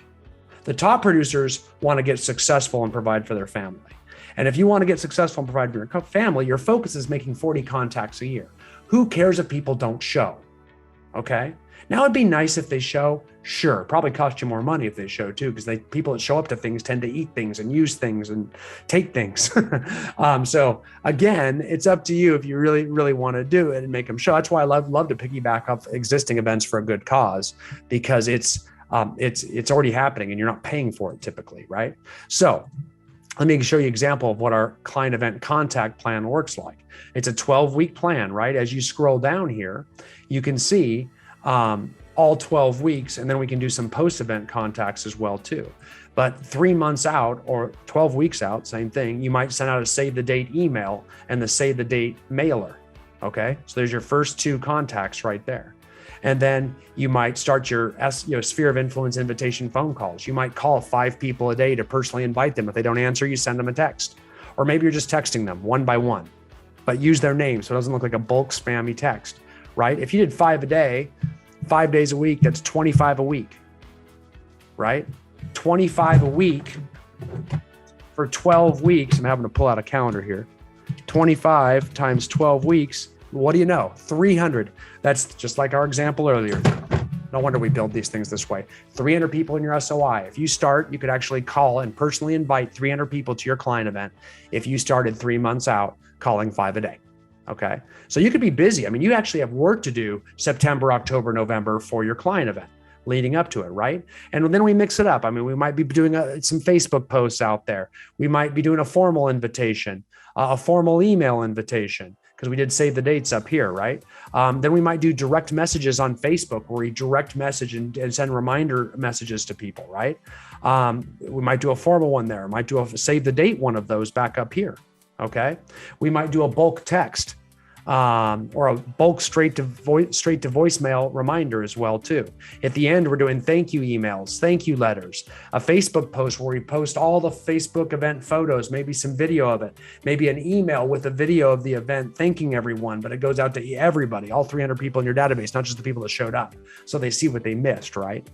The top producers want to get successful and provide for their family. And if you want to get successful and provide for your family, your focus is making 40 contacts a year. Who cares if people don't show? Okay. Now it'd be nice if they show. Sure, probably cost you more money if they show too, because people that show up to things tend to eat things and use things and take things. So again, it's up to you if you really, really want to do it and make them show. That's why I love to piggyback off existing events for a good cause, because it's already happening and you're not paying for it typically, right? So let me show you an example of what our client event contact plan works like. It's a 12-week plan, right? As you scroll down here, you can see all 12 weeks, and then we can do some post-event contacts as well too. But 3 months out or 12 weeks out, same thing, you might send out a save the date email and the save the date mailer. Okay, so there's your first 2 contacts right there. And then you might start your sphere of influence invitation phone calls. You might call 5 people a day to personally invite them. If they don't answer, you send them a text. Or maybe you're just texting them one by one, but use their name so it doesn't look like a bulk spammy text, right? If you did 5 a day, 5 days a week, that's 25 a week, right? 25 a week for 12 weeks. I'm having to pull out a calendar here. 25 times 12 weeks. What do you know? 300. That's just like our example earlier. No wonder we build these things this way. 300 people in your SOI. If you start, you could actually call and personally invite 300 people to your client event if you started 3 months out calling 5 a day. Okay. So you could be busy. I mean, you actually have work to do September, October, November for your client event leading up to it, right? And then we mix it up. I mean, we might be doing some Facebook posts out there. We might be doing a formal invitation, a formal email invitation, because we did save the dates up here, right? Then we might do direct messages on Facebook where we direct message and send reminder messages to people, right? We might do a formal one there. Might do a save the date one of those back up here, okay? We might do a bulk text or a bulk straight to voicemail reminder as well too. At the end, we're doing thank you emails, thank you letters, a Facebook post where we post all the Facebook event photos, maybe some video of it, maybe an email with a video of the event thanking everyone, but it goes out to everybody, all 300 people in your database, not just the people that showed up, so they see what they missed, right?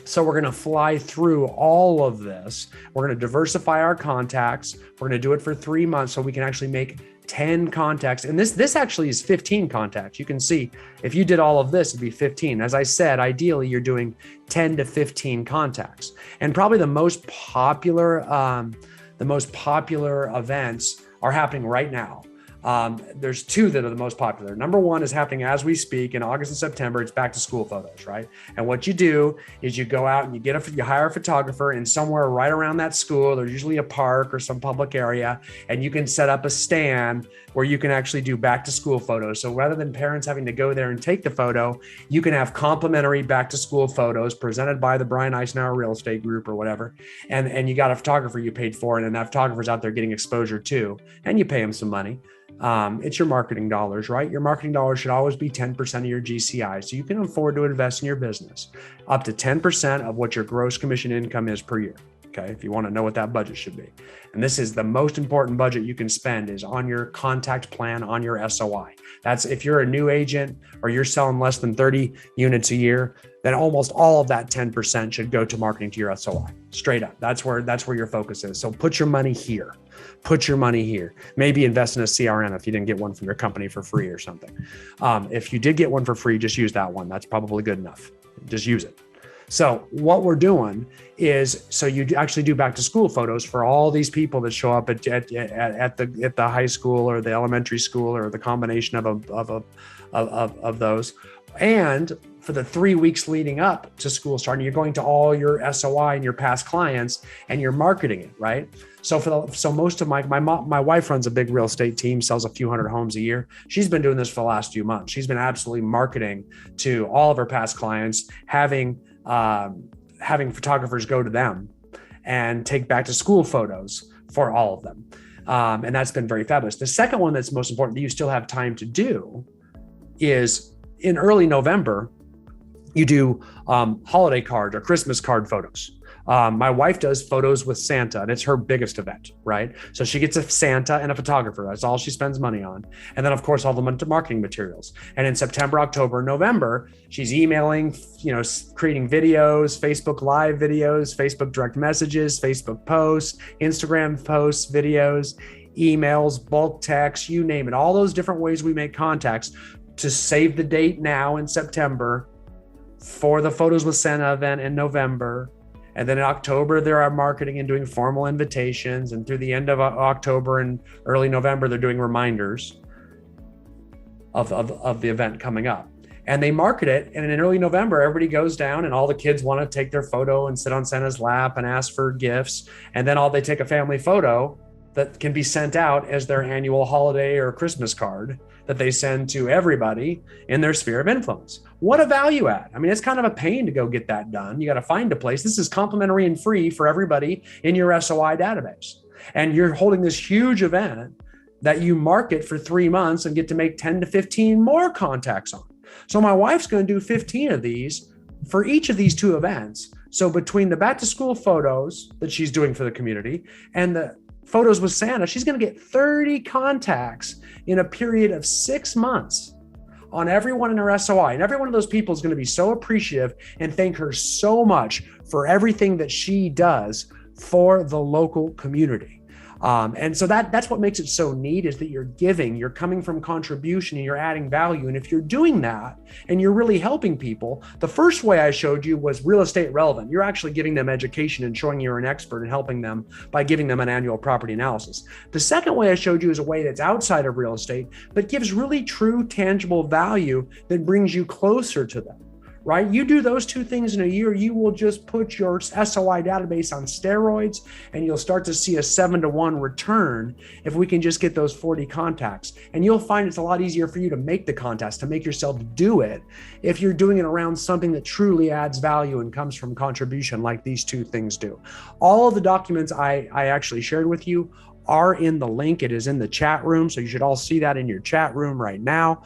So we're going to fly through all of this. We're going to diversify our contacts. We're going to do it for 3 months so we can actually make 10 contacts. And this actually is 15 contacts. You can see if you did all of this, it'd be 15. As I said, ideally, you're doing 10 to 15 contacts. And probably the most popular events are happening right now. There's 2 that are the most popular. Number 1 is happening as we speak in August and September. It's back to school photos, right? And what you do is you go out and you hire a photographer, and somewhere right around that school, there's usually a park or some public area, and you can set up a stand where you can actually do back to school photos. So rather than parents having to go there and take the photo, you can have complimentary back to school photos presented by the Brian Icenhower Real Estate Group or whatever. And you got a photographer you paid for, and that photographer's out there getting exposure too, and you pay him some money. It's your marketing dollars, right? Your marketing dollars should always be 10% of your GCI. So you can afford to invest in your business up to 10% of what your gross commission income is per year. Okay. If you want to know what that budget should be. And this is the most important budget you can spend is on your contact plan, on your SOI. That's if you're a new agent or you're selling less than 30 units a year, then almost all of that 10% should go to marketing to your SOI. Straight up. That's where your focus is. So put your money here. Put your money here. Maybe invest in a CRM if you didn't get one from your company for free or something. If you did get one for free, just use that one. That's probably good enough. Just use it. So what we're doing is, so you actually do back to school photos for all these people that show up at the high school or the elementary school or the combination of those. And for the 3 weeks leading up to school starting, you're going to all your SOI and your past clients and you're marketing it, right? So most of my wife runs a big real estate team, sells a few hundred homes a year. She's been doing this for the last few months. She's been absolutely marketing to all of her past clients, having photographers go to them and take back to school photos for all of them. And that's been very fabulous. The second one that's most important that you still have time to do is in early November, you do holiday card or Christmas card photos. My wife does photos with Santa, and it's her biggest event, right? So she gets a Santa and a photographer. That's all she spends money on. And then, of course, all the marketing materials. And in September, October, November, she's emailing, creating videos, Facebook Live videos, Facebook direct messages, Facebook posts, Instagram posts, videos, emails, bulk texts, you name it. All those different ways we make contacts to save the date now in September for the Photos with Santa event in November. And then in October, they're marketing and doing formal invitations. And through the end of October and early November, they're doing reminders of the event coming up. And they market it. And in early November, everybody goes down and all the kids want to take their photo and sit on Santa's lap and ask for gifts. And then they take a family photo that can be sent out as their annual holiday or Christmas card that they send to everybody in their sphere of influence. What a value add. I mean, it's kind of a pain to go get that done. You got to find a place. This is complimentary and free for everybody in your SOI database. And you're holding this huge event that you market for 3 months and get to make 10 to 15 more contacts on. So my wife's going to do 15 of these for each of these 2 events. So between the back to school photos that she's doing for the community and the Photos with Santa, she's going to get 30 contacts in a period of 6 months on everyone in her SOI. And every one of those people is going to be so appreciative and thank her so much for everything that she does for the local community. And so that's what makes it so neat, is that you're giving, you're coming from contribution, and you're adding value. And if you're doing that and you're really helping people, the first way I showed you was real estate relevant. You're actually giving them education and showing you're an expert and helping them by giving them an annual property analysis. The second way I showed you is a way that's outside of real estate, but gives really true, tangible value that brings you closer to them. Right? You do those 2 things in a year, you will just put your SOI database on steroids, and you'll start to see a 7-to-1 return if we can just get those 40 contacts. And you'll find it's a lot easier for you to make the contacts, to make yourself do it, if you're doing it around something that truly adds value and comes from contribution like these 2 things do. All of the documents I actually shared with you are in the link. It is in the chat room. So you should all see that in your chat room right now,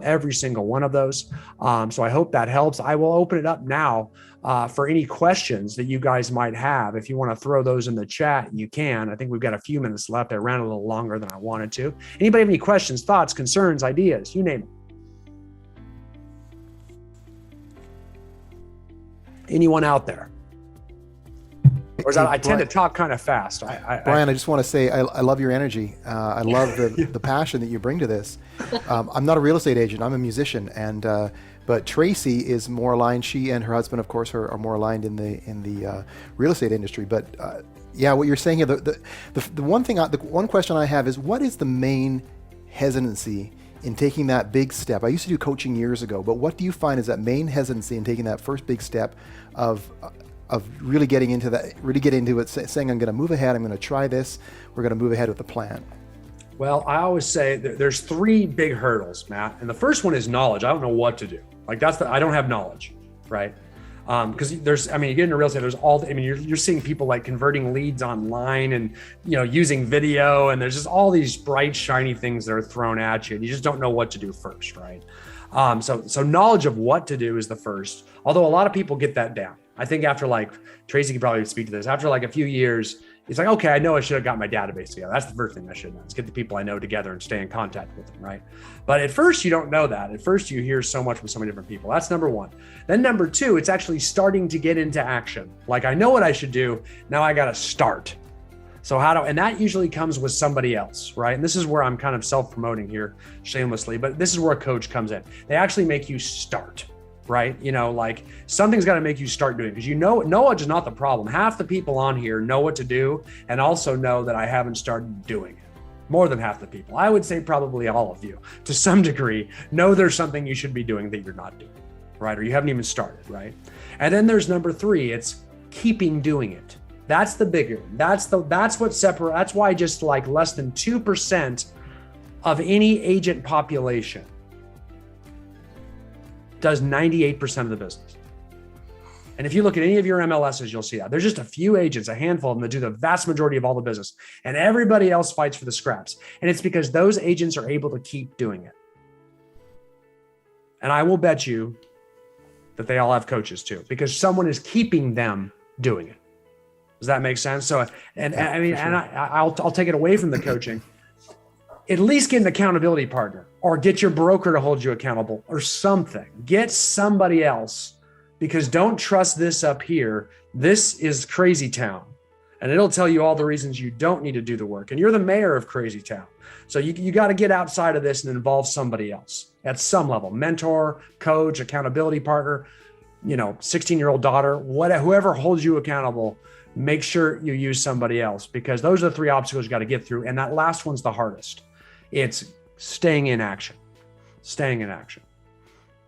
every single one of those. So I hope that helps. I will open it up now for any questions that you guys might have. If you want to throw those in the chat, you can. I think we've got a few minutes left. I ran a little longer than I wanted to. Anybody have any questions, thoughts, concerns, ideas, you name it? Anyone out there? Or is that, I tend to talk kind of fast. Brian, I just want to say I love your energy. I love the passion that you bring to this. I'm not a real estate agent. I'm a musician, but Tracy is more aligned. She and her husband, of course, are more aligned in the real estate industry. But yeah, what you're saying here, the one question I have is, what is the main hesitancy in taking that big step? I used to do coaching years ago, but what do you find is that main hesitancy in taking that first big step of really getting into it, saying, I'm going to move ahead, I'm going to try this, we're going to move ahead with the plan? Well, I always say there's 3 big hurdles, Matt. And the first one is knowledge. I don't know what to do. I don't have knowledge, right? Because you get into real estate, you're seeing people like converting leads online and, using video, and there's just all these bright, shiny things that are thrown at you, and you just don't know what to do first, right? So knowledge of what to do is the first, although a lot of people get that down. I think after Tracy could probably speak to this, after a few years, it's like, okay, I know I should have got my database together. That's the first thing I should have done, is get the people I know together and stay in contact with them, right? But at first, you don't know that. At first, you hear so much from so many different people. That's number 1. Then number 2, it's actually starting to get into action. I know what I should do. Now I got to start. So and that usually comes with somebody else, right? And this is where I'm kind of self-promoting here shamelessly, but this is where a coach comes in. They actually make you start. Right? Something's got to make you start doing it, because knowledge is not the problem. Half the people on here know what to do and also know that I haven't started doing it. More than half the people. I would say probably all of you, to some degree, know there's something you should be doing that you're not doing, right? Or you haven't even started, right? And then there's number 3, it's keeping doing it. That's the bigger. That's what separates. That's why just less than 2% of any agent population does 98% of the business. And if you look at any of your MLSs, you'll see that. There's just a few agents, a handful of them, that do the vast majority of all the business, and everybody else fights for the scraps. And it's because those agents are able to keep doing it. And I will bet you that they all have coaches too, because someone is keeping them doing it. Does that make sense? So, Yeah, I mean, for sure. and I'll take it away from the coaching. At least get an accountability partner, or get your broker to hold you accountable, or something. Get somebody else, because don't trust this up here. This is crazy town, and it'll tell you all the reasons you don't need to do the work. And you're the mayor of crazy town. So you got to get outside of this and involve somebody else at some level: mentor, coach, accountability partner, 16-year-old daughter, whoever holds you accountable. Make sure you use somebody else, because those are the 3 obstacles you got to get through. And that last one's the hardest. It's staying in action.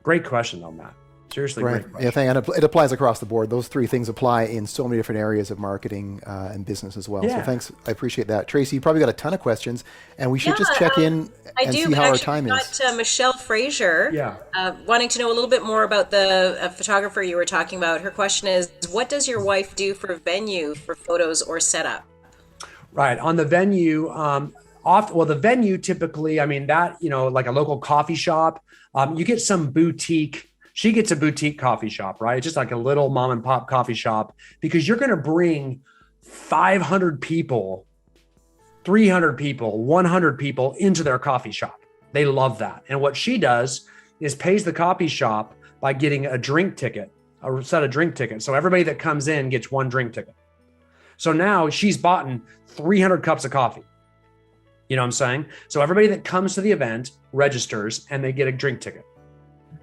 Great question though, Matt. Seriously, Right. great question. Yeah, and it applies across the board. Those 3 things apply in so many different areas of marketing and business as well. Yeah. So thanks. I appreciate that. Tracy, you probably got a ton of questions, and we should just Yeah, check in I and do, see but how our actually time we've is. got Michelle Frazier wanting to know a little bit more about the photographer you were talking about. Her question is, what does your wife do for venue for photos or setup? Right. On the venue, the venue typically, I mean, that, like a local coffee shop, you get some boutique. She gets a boutique coffee shop, right? Just like a little mom and pop coffee shop, because you're going to bring 500 people, 300 people, 100 people into their coffee shop. They love that. And what she does is pays the coffee shop by getting a drink ticket, a set of drink tickets. So everybody that comes in gets 1 drink ticket. So now she's bought 300 cups of coffee. You know what I'm saying? So everybody that comes to the event registers and they get a drink ticket.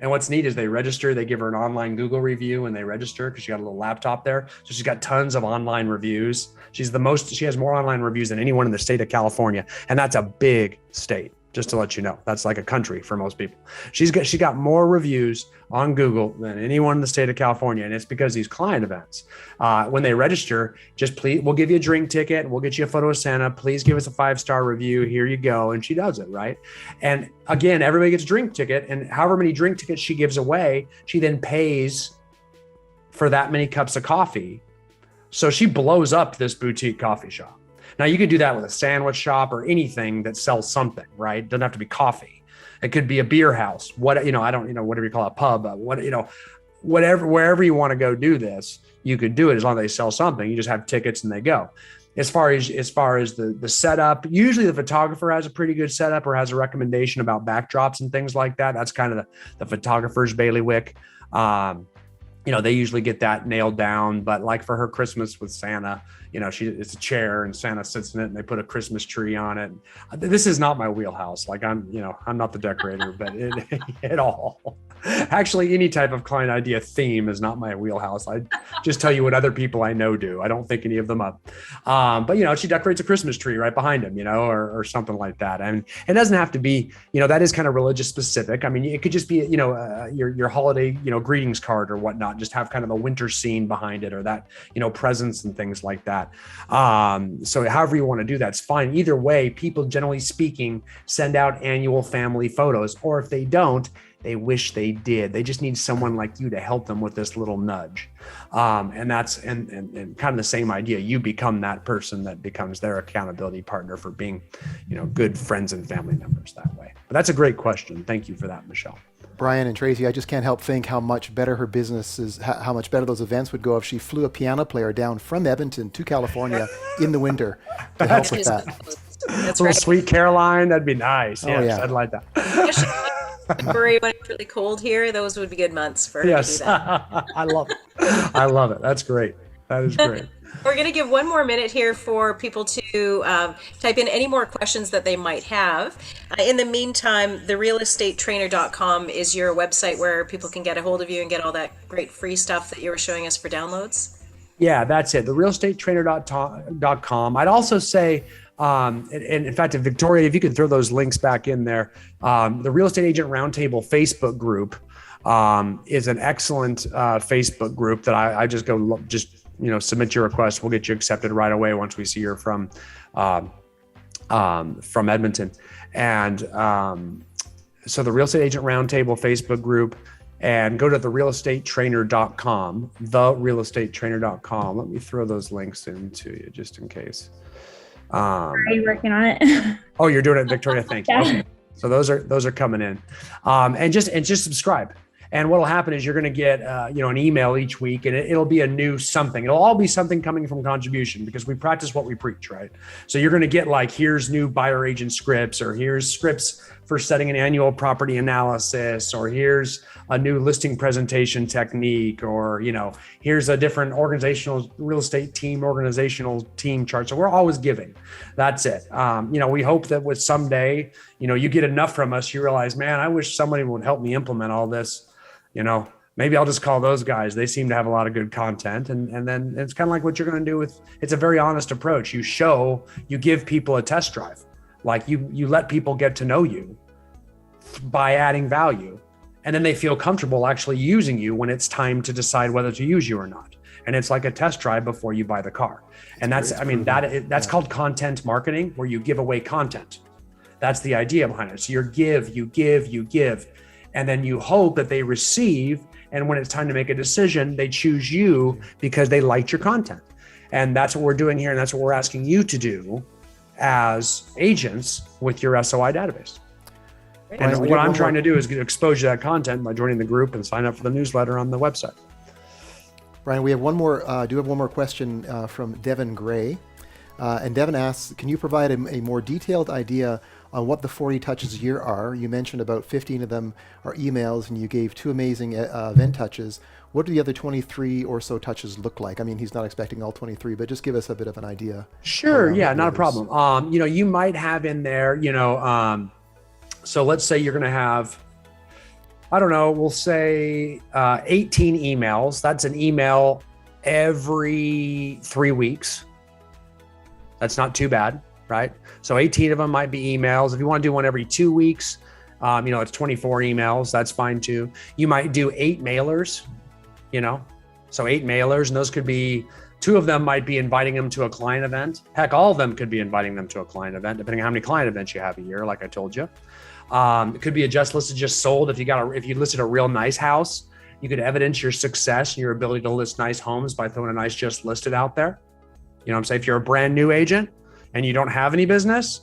And what's neat is they register, they give her an online Google review and they register, because she got a little laptop there. So she's got tons of online reviews. She has more online reviews than anyone in the state of California. And that's a big state, just to let you know. That's like a country for most people. She got more reviews on Google than anyone in the state of California. And it's because these client events, when they register, just please, we'll give you a drink ticket and we'll get you a photo of Santa. Please give us a 5-star review. Here you go. And she does it, right? And again, everybody gets a drink ticket, and however many drink tickets she gives away, she then pays for that many cups of coffee. So she blows up this boutique coffee shop. Now you could do that with a sandwich shop or anything that sells something, right? It doesn't have to be coffee. It could be a beer house. Whatever you call a pub, whatever, wherever you want to go do this, you could do it as long as they sell something. You just have tickets and they go. As far as the setup, usually the photographer has a pretty good setup or has a recommendation about backdrops and things like that. That's kind of the photographer's bailiwick. They usually get that nailed down. But like for her Christmas with Santa, it's a chair and Santa sits in it and they put a Christmas tree on it. This is not my wheelhouse. Like I'm not the decorator, but at all. Actually, any type of client idea theme is not my wheelhouse. I just tell you what other people I know do. I don't think any of them up. But she decorates a Christmas tree right behind him, or something like that. And it doesn't have to be, that is kind of religious specific. I mean, it could just be, your holiday, greetings card or whatnot. Just have kind of a winter scene behind it, or that, presents and things like that. So however you want to do that's fine. Either way, people generally speaking send out annual family photos, or if they don't, they wish they did. They just need someone like you to help them with this little nudge. And that's and kind of the same idea. You become that person that becomes their accountability partner for being, good friends and family members that way. But that's a great question. Thank you for that, Michelle. Brian and Tracy, I just can't help think how much better her business is, how much better those events would go if she flew a piano player down from Edmonton to California in the winter to help with that. That's Little right. Sweet Caroline, that'd be nice. Yes, yeah. I'd like that. February, when it's really cold here, those would be good months for her to do that. I love it. I love it. That's great. That is great. We're going to give one more minute here for people to type in any more questions that they might have. In the meantime, therealestatetrainer.com is your website where people can get a hold of you and get all that great free stuff that you were showing us for downloads. Yeah, that's it. Therealestatetrainer.com. I'd also say, and in fact, if Victoria, if you could throw those links back in there, the Real Estate Agent Roundtable Facebook group is an excellent Facebook group that I just go, submit your request. We'll get you accepted right away once we see you're from Edmonton. And so the Real Estate Agent Roundtable Facebook group, and go to therealestatetrainer.com, therealestatetrainer.com. Let me throw those links into you just in case. Are you working on it? Oh, you're doing it, Victoria. Thank you. Yeah. Okay. So those are coming in, and just subscribe. And what'll happen is you're going to get, an email each week, and it'll be a new something. It'll all be something coming from contribution, because we practice what we preach, right? So you're going to get like, here's new buyer agent scripts, or here's scripts for setting an annual property analysis, or here's a new listing presentation technique, or, here's a different real estate team organizational team chart. So we're always giving. That's it. We hope that with someday, you get enough from us, you realize, man, I wish somebody would help me implement all this. Maybe I'll just call those guys. They seem to have a lot of good content. And then it's kind of like what you're going to do it's a very honest approach. You give people a test drive. Like you let people get to know you by adding value. And then they feel comfortable actually using you when it's time to decide whether to use you or not. And it's like a test drive before you buy the car. And that's called content marketing, where you give away content. That's the idea behind it. So you give. And then you hope that they receive. And when it's time to make a decision, they choose you because they liked your content. And that's what we're doing here. And that's what we're asking you to do as agents with your SOI database. And what I'm trying to do is get exposure to that content by joining the group and sign up for the newsletter on the website. Brian, we have one more question from Devin Gray. And Devin asks, can you provide a more detailed idea on what the 40 touches a year are? You mentioned about 15 of them are emails, and you gave 2 amazing event touches. What do the other 23 or so touches look like? I mean, he's not expecting all 23, but just give us a bit of an idea. Sure. Yeah, not a problem. You might have in there, so let's say you're going to have, I don't know, we'll say 18 emails. That's an email every 3 weeks. That's not too bad, right? So 18 of them might be emails. If you want to do one every 2 weeks, it's 24 emails. That's fine too. You might do 8 mailers, so 8 mailers, and those could be, 2 of them might be inviting them to a client event. Heck, all of them could be inviting them to a client event, depending on how many client events you have a year, like I told you. It could be a just listed, just sold. If you listed a real nice house, you could evidence your success and your ability to list nice homes by throwing a nice just listed out there. You know what I'm saying? If you're a brand new agent and you don't have any business,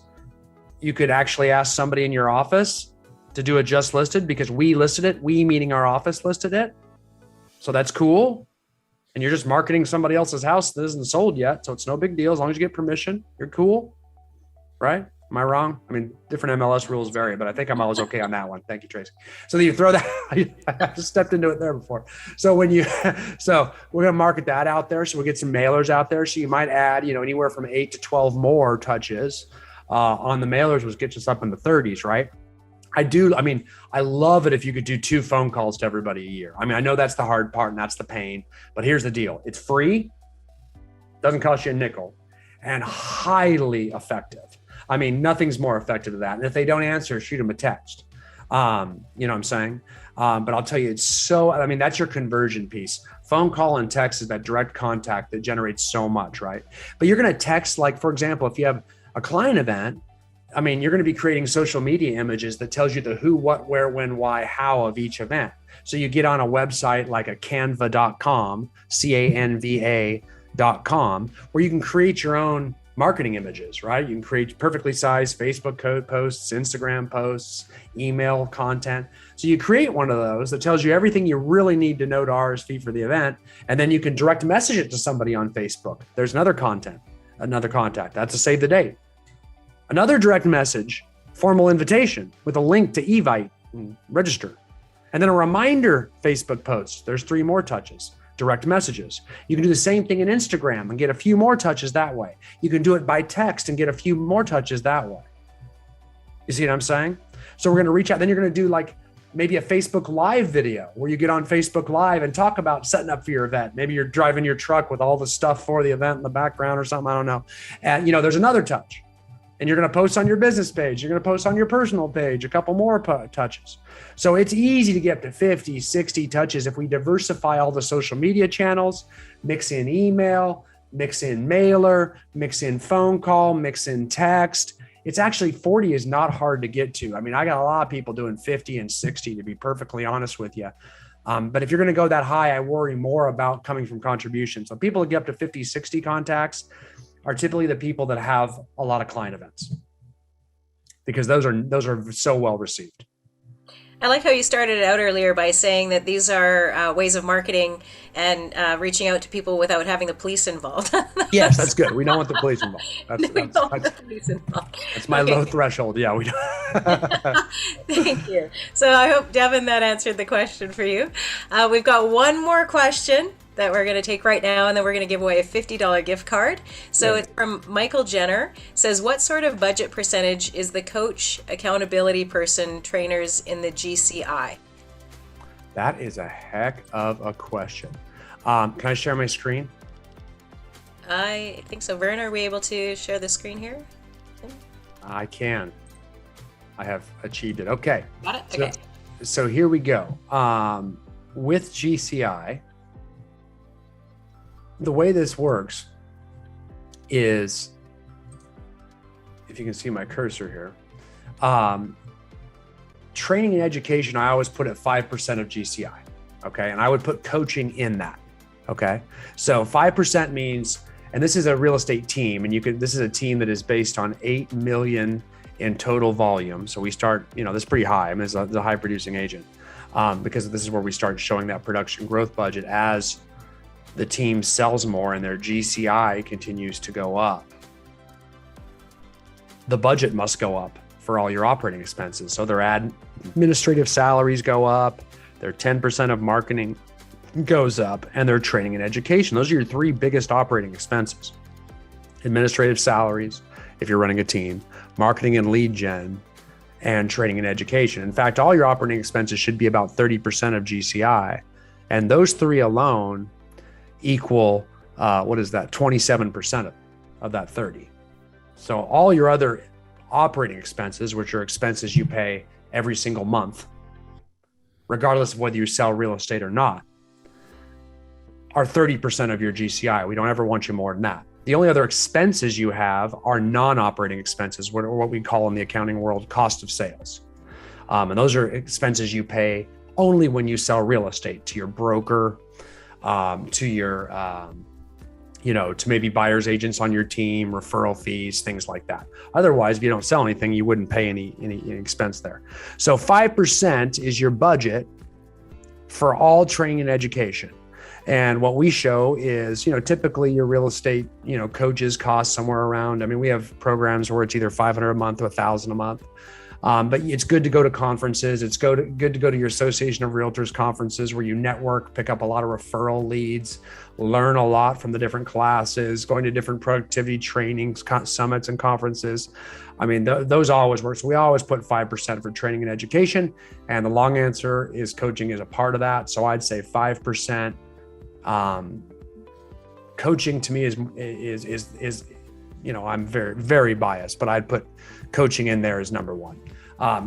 you could actually ask somebody in your office to do a just listed, because we listed it. We, meaning our office, listed it. So that's cool. And you're just marketing somebody else's house that isn't sold yet. So it's no big deal. As long as you get permission, you're cool. Right? Am I wrong? I mean, different MLS rules vary, but I think I'm always okay on that one. Thank you, Tracy. So you throw that, I just stepped into it there before. So so we're going to market that out there. So we get some mailers out there. So you might add, anywhere from 8 to 12 more touches on the mailers, which gets us up in the 30s, right? I love it if you could do 2 phone calls to everybody a year. I mean, I know that's the hard part and that's the pain, but here's the deal. It's free, doesn't cost you a nickel, and highly effective. I mean, nothing's more effective than that. And if they don't answer, shoot them a text. You know what I'm saying? But I'll tell you, that's your conversion piece. Phone call and text is that direct contact that generates so much, right? But you're going to text, like, for example, if you have a client event, you're going to be creating social media images that tells you the who, what, where, when, why, how of each event. So you get on a website like a canva.com, canva.com, where you can create your own marketing images, right? You can create perfectly sized Facebook code posts, Instagram posts, email content. So you create one of those that tells you everything you really need to know to RSV for the event. And then you can direct message it to somebody on Facebook. There's another contact. That's a save the date. Another direct message, formal invitation with a link to Evite and register. And then a reminder Facebook post. There's 3 more touches. Direct messages. You can do the same thing in Instagram and get a few more touches that way. You can do it by text and get a few more touches that way. You see what I'm saying? So we're going to reach out. Then you're going to do like maybe a Facebook Live video where you get on Facebook Live and talk about setting up for your event. Maybe you're driving your truck with all the stuff for the event in the background or something. I don't know. And there's another touch. And you're going to post on your business page. You're going to post on your personal page, a couple more touches. So it's easy to get up to 50, 60 touches if we diversify all the social media channels, mix in email, mix in mailer, mix in phone call, mix in text. It's actually 40 is not hard to get to. I got a lot of people doing 50 and 60, to be perfectly honest with you. But if you're going to go that high, I worry more about coming from contributions. So people that get up to 50, 60 contacts are typically the people that have a lot of client events, because those are so well received. I like how you started it out earlier by saying that these are ways of marketing and reaching out to people without having the police involved. Yes, that's good. We don't want the police involved. We don't want the police involved. That's my Okay. low threshold. Yeah, we don't. Thank you. So I hope, Devin, that answered the question for you. We've got one more question that we're going to take right now, and then we're going to give away a $50 gift card. So it's from Michael Jenner. Says, what sort of budget percentage is the coach, accountability person, trainers in the GCI? That is a heck of a question. Can I share my screen? I think so. Vern, are we able to share the screen here? I can. I have achieved it. Okay. Got it? So, Okay. so here we go. With GCI, the way this works is, if you can see my cursor here, training and education, I always put at 5% of GCI. Okay. And I would put coaching in that. Okay. So 5% means, and this is a real estate team, and this is a team that is based on 8 million in total volume. So we start, this is pretty high. I mean, it's a high producing agent, because this is where we start showing that production growth budget as the team sells more and their GCI continues to go up. The budget must go up for all your operating expenses. So their administrative salaries go up, their 10% of marketing goes up, and their training and education. Those are your three biggest operating expenses. Administrative salaries, if you're running a team, marketing and lead gen, and training and education. In fact, all your operating expenses should be about 30% of GCI. And those three alone equal, 27% of that 30. So all your other operating expenses, which are expenses you pay every single month, regardless of whether you sell real estate or not, are 30% of your GCI. We don't ever want you more than that. The only other expenses you have are non-operating expenses, or what we call in the accounting world cost of sales. And those are expenses you pay only when you sell real estate to your broker, to your, to maybe buyer's agents on your team, referral fees, things like that. Otherwise, if you don't sell anything, you wouldn't pay any expense there. So 5% is your budget for all training and education. And what we show is, typically your real estate, coaches cost somewhere around, we have programs where it's either $500 a month or $1,000 a month. But it's good to go to conferences. It's good to go to your Association of Realtors conferences where you network, pick up a lot of referral leads, learn a lot from the different classes, going to different productivity trainings, summits and conferences. Those always work. So we always put 5% for training and education. And the long answer is coaching is a part of that. So I'd say 5%. Coaching to me is I'm very, very biased, but I'd put coaching in there as number one,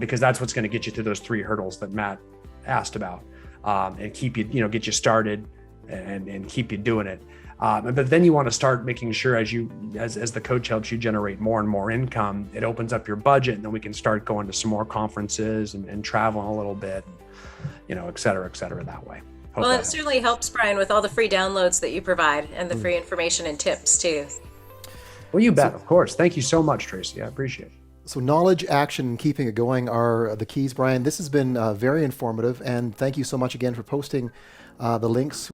because that's what's going to get you through those three hurdles that Matt asked about, and keep you, get you started and keep you doing it. But then you want to start making sure as the coach helps you generate more and more income, it opens up your budget, and then we can start going to some more conferences and traveling a little bit, et cetera that way. Well, it certainly helps, Brian, with all the free downloads that you provide and the free information and tips too. Well, you bet, of course. Thank you so much, Tracy. I appreciate it. So knowledge, action, and keeping it going are the keys, Brian. This has been very informative, and thank you so much again for posting the links.